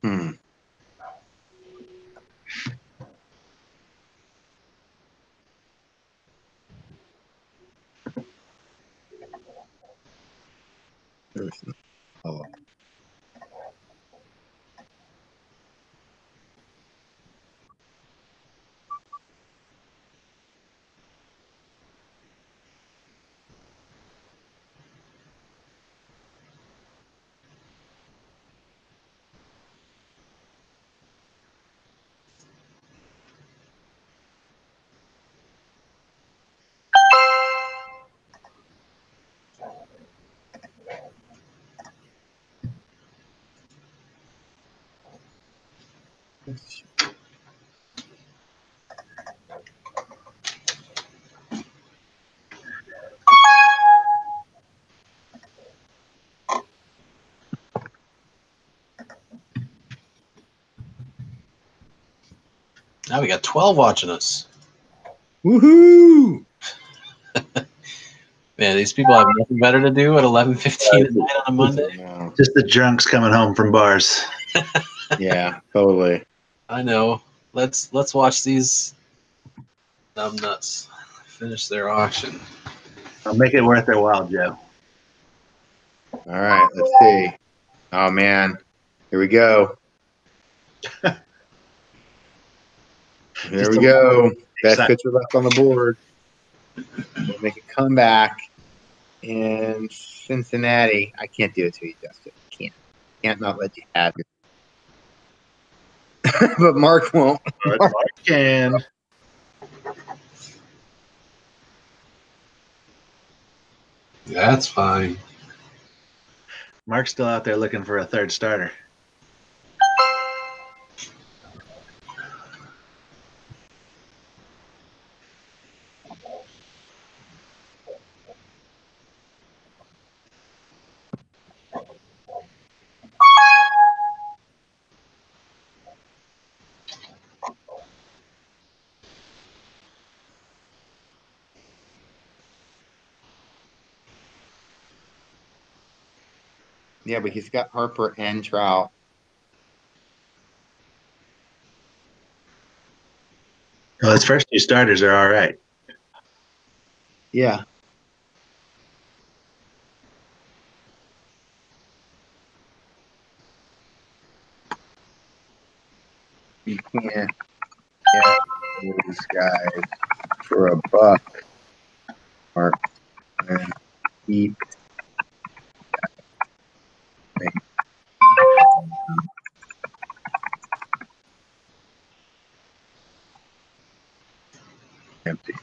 Hmm. Oh. Now we got 12 watching us. Woohoo! Man, these people have nothing better to do at 11:15 at night on a Monday. No. Just the drunks coming home from bars. Yeah, totally. I know. Let's watch these dumb nuts finish their auction. I'll make it worth their while, Joe. All right, let's see. Oh man, here we go. Here we go. Best pitcher left on the board. We'll make a comeback in Cincinnati. I can't do it to you, Justin. Can't not let you have it. But Mark won't. Mark can. That's fine. Mark's still out there looking for a third starter. Yeah, but he's got Harper and Trout. Well, his first 2 starters are all right. Yeah. You can't get those guys for a buck. Mark and keep empty.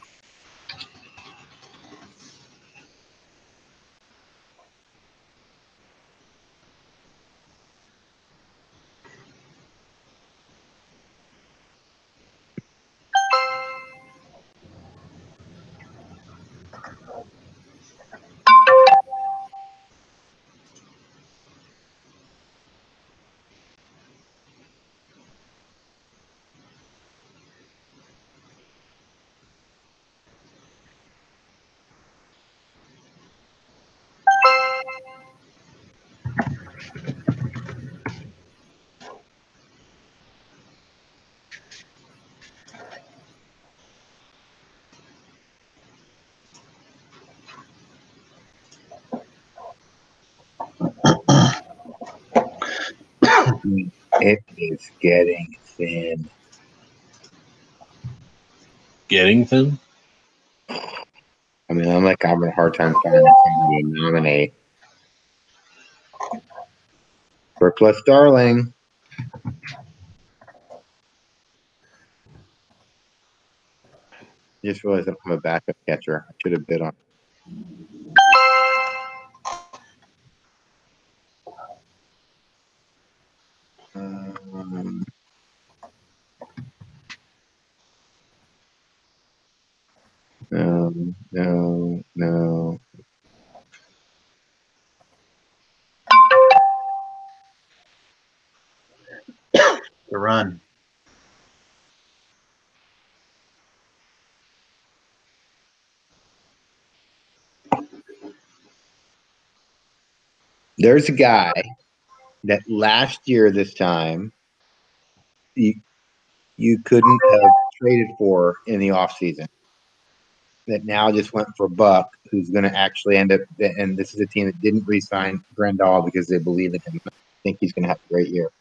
It is getting thin. Getting thin? I mean, I'm like having a hard time finding somebody to nominate. Brooklyn Darling. Just realized I'm a backup catcher. I should have bid on. No. The run. There's a guy that last year this time you couldn't have traded for in the offseason. That now just went for Buck, who's going to actually end up. And this is a team that didn't re-sign Grandal because they believe in him. I think he's going to have a great year.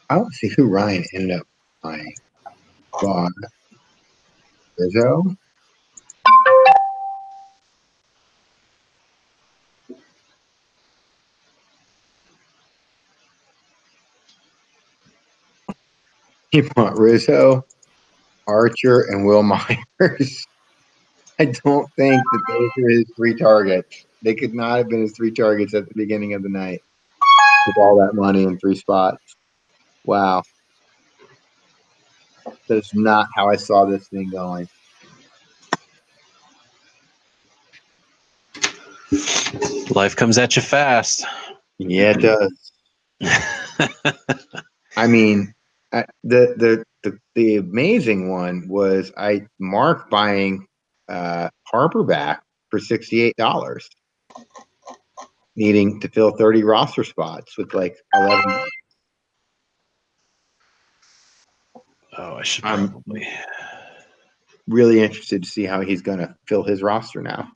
I don't see who Ryan ended up buying. Bought Rizzo. He bought Rizzo, Archer, and Will Myers. I don't think that those are his three targets. They could not have been his three targets at the beginning of the night with all that money in three spots. Wow. That's not how I saw this thing going. Life comes at you fast. Yeah, it does. I mean, the amazing one was I marked buying Harper back for $68, needing to fill 30 roster spots with like 11. Oh, I should I'm probably. really interested to see how he's going to fill his roster now.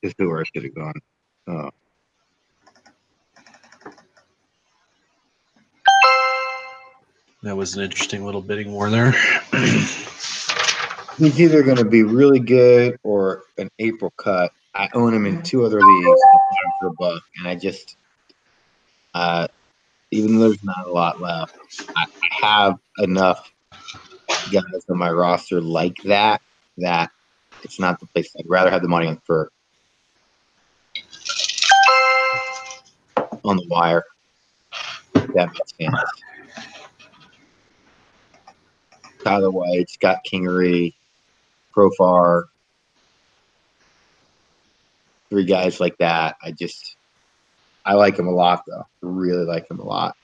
This is where I should have gone. Oh. That was an interesting little bidding war there. He's either going to be really good or an April cut. I own him in 2 other leagues for $1, and I just, even though there's not a lot left, I have enough guys on my roster like that it's not the place. I'd rather have the money on the wire. If that makes sense. Tyler White, Scott Kingery, Profar, 3 guys like that. I like him a lot, though. I really like him a lot.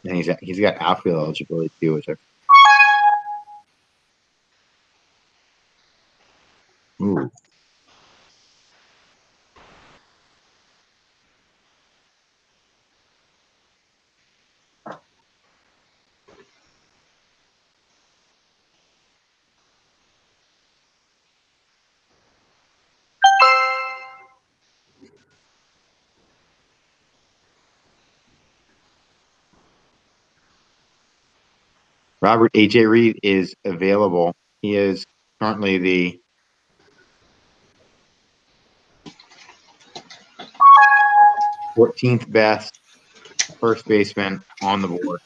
And he's got outfield eligibility too, which ooh. Robert A.J. Reed is available. He is currently the th best first baseman on the board.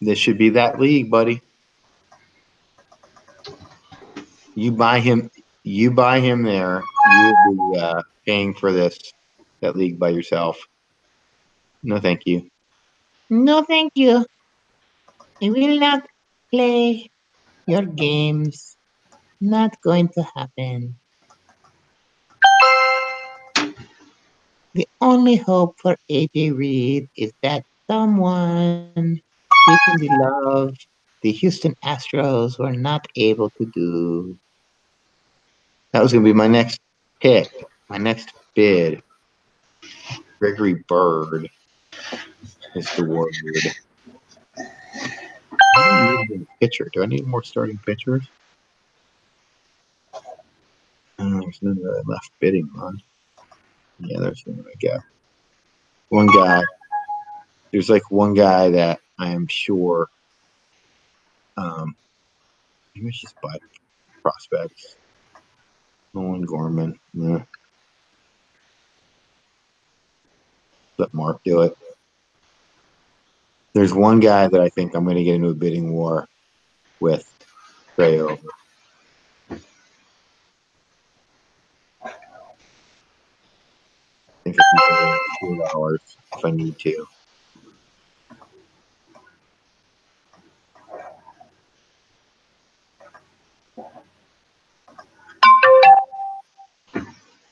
This should be that league, buddy. You buy him there. You will be paying for that league by yourself. No, thank you. No, thank you. I will not play your games. Not going to happen. The only hope for AJ Reed is that someone recently loved the Houston Astros were not able to do. That was going to be my next pick, my next bid. Gregory Bird is the word. I need a pitcher. Do I need more starting pitchers? There's none really left bidding on. Yeah, there's one I got. One guy. There's like one guy that I am sure. Maybe I should just buy prospects. Nolan Gorman. Yeah. Let Mark do it. There's one guy that I think I'm going to get into a bidding war with Trey over. I think I can get $2 if I need to.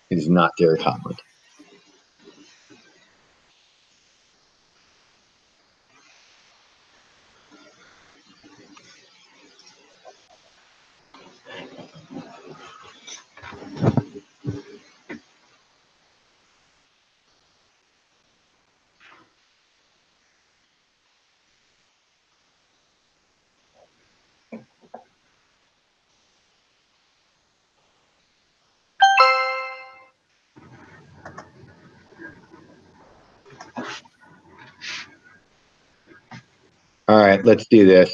It is not Derek Holland. All right, let's do this.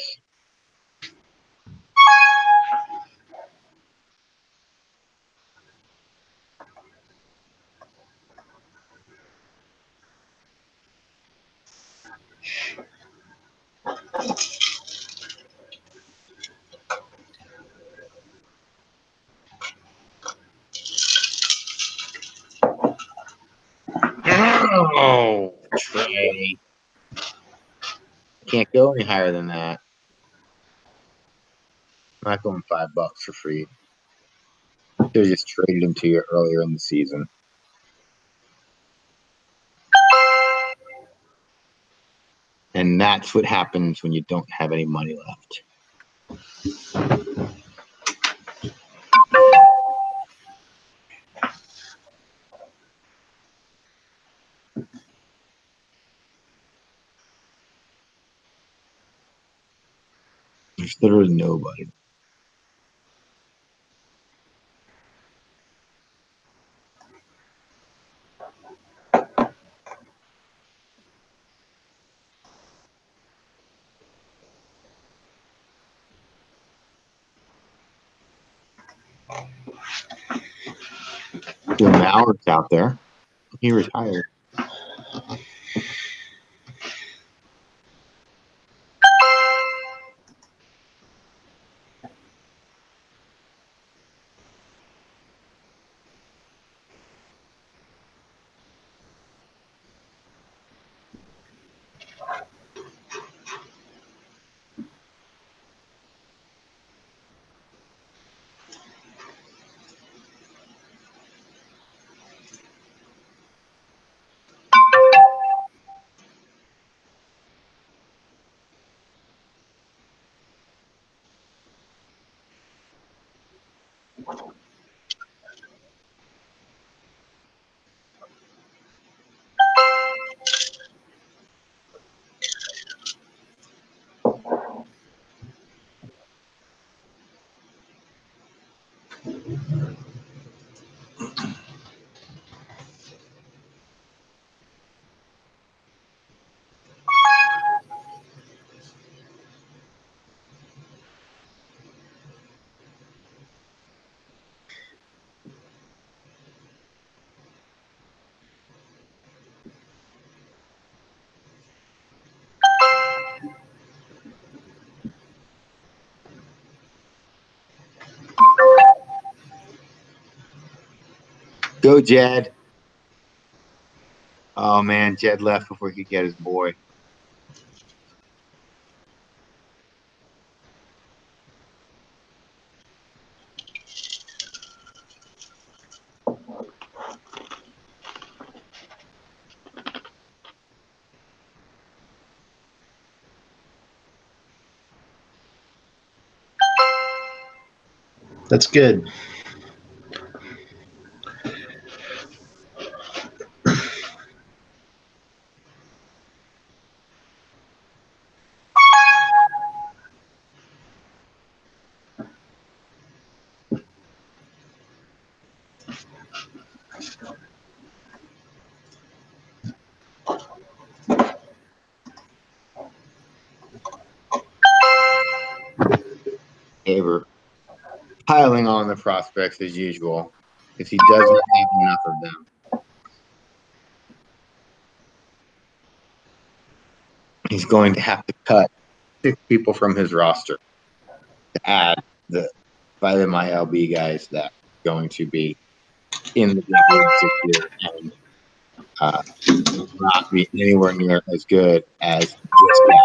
Oh, Trey. Can't go any higher than that. I'm not going $5 for free. They just traded him to you earlier in the season. And that's what happens when you don't have any money left. There's literally nobody. Bill Mallard's out there. He retired. Go, Jed. Oh, man. Jed left before he could get his boy. That's good. Haber piling on the prospects as usual because he doesn't have enough of them. He's going to have to cut 6 people from his roster to add the 5 MILB guys that are going to be in the big leagues this year and not be anywhere near as good as just that.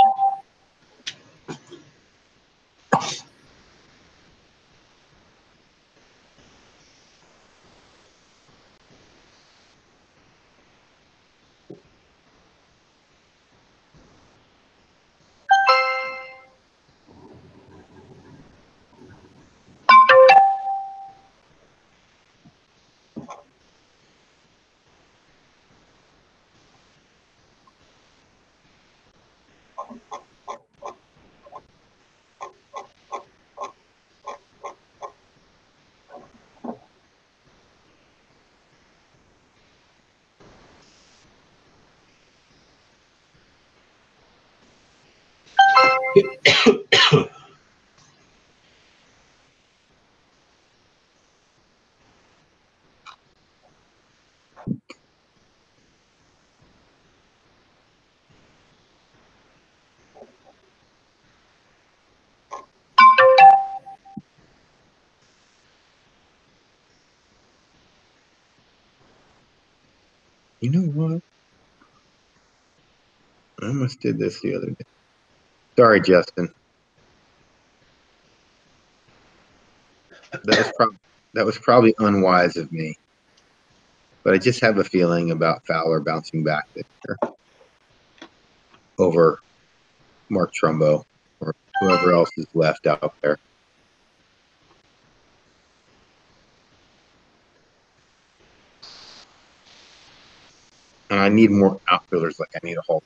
You know what? I almost did this the other day. Sorry, Justin. That was probably unwise of me. But I just have a feeling about Fowler bouncing back this year over Mark Trumbo or whoever else is left out there. And I need more outfielders like I need a whole.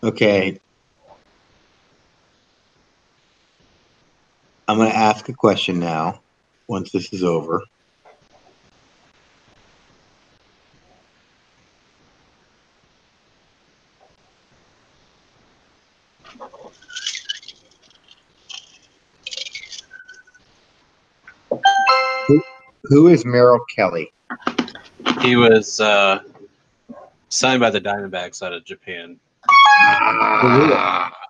Okay. I'm going to ask a question now once this is over. Who is Merrill Kelly? He was signed by the Diamondbacks out of Japan.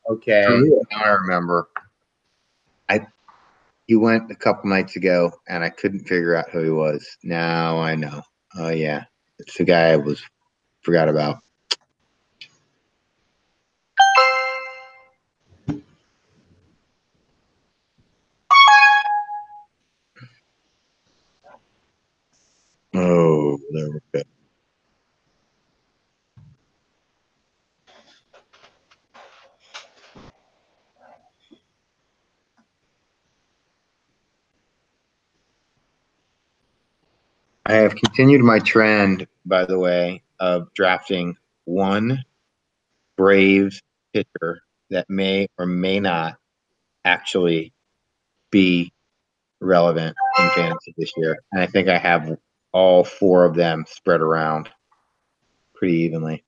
Okay, now I remember. He went a couple nights ago, and I couldn't figure out who he was. Now I know. Oh yeah, it's the guy I forgot about. Oh, there we go. I have continued my trend, by the way, of drafting one Braves pitcher that may or may not actually be relevant in fantasy this year. And I think I have all four of them spread around pretty evenly.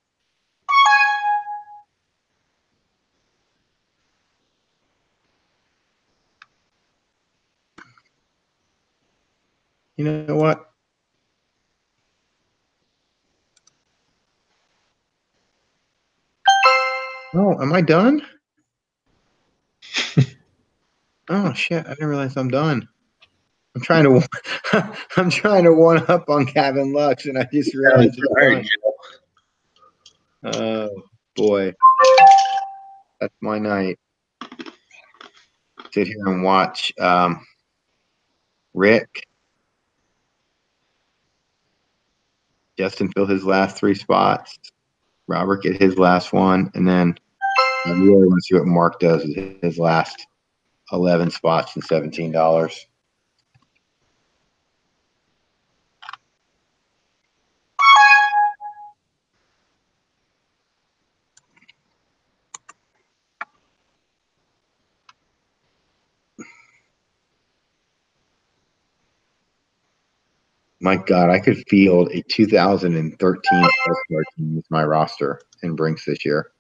You know what? Oh, am I done? Oh shit! I didn't realize I'm done. I'm trying to, I'm trying to one up on Gavin Lux, and I just realized I'm done. Oh boy, that's my night. Sit here and watch Rick, Justin fill his last three spots, Robert get his last one, and then I really want to see what Mark does with his last 11 spots and $17. My God, I could field a 2013 All-Star team with my roster in Brinks this year.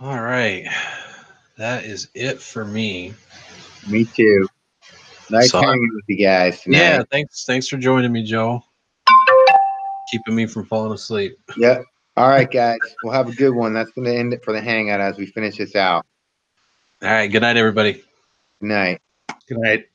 All right. That is it for me. Me too. Nice So, hanging with you guys tonight. yeah, thanks for joining me, Joe. Keeping me from falling asleep. Yep. All right, guys. We'll have a good one. That's going to end it for the hangout as we finish this out. All right. Good night, everybody. Good night. Good night.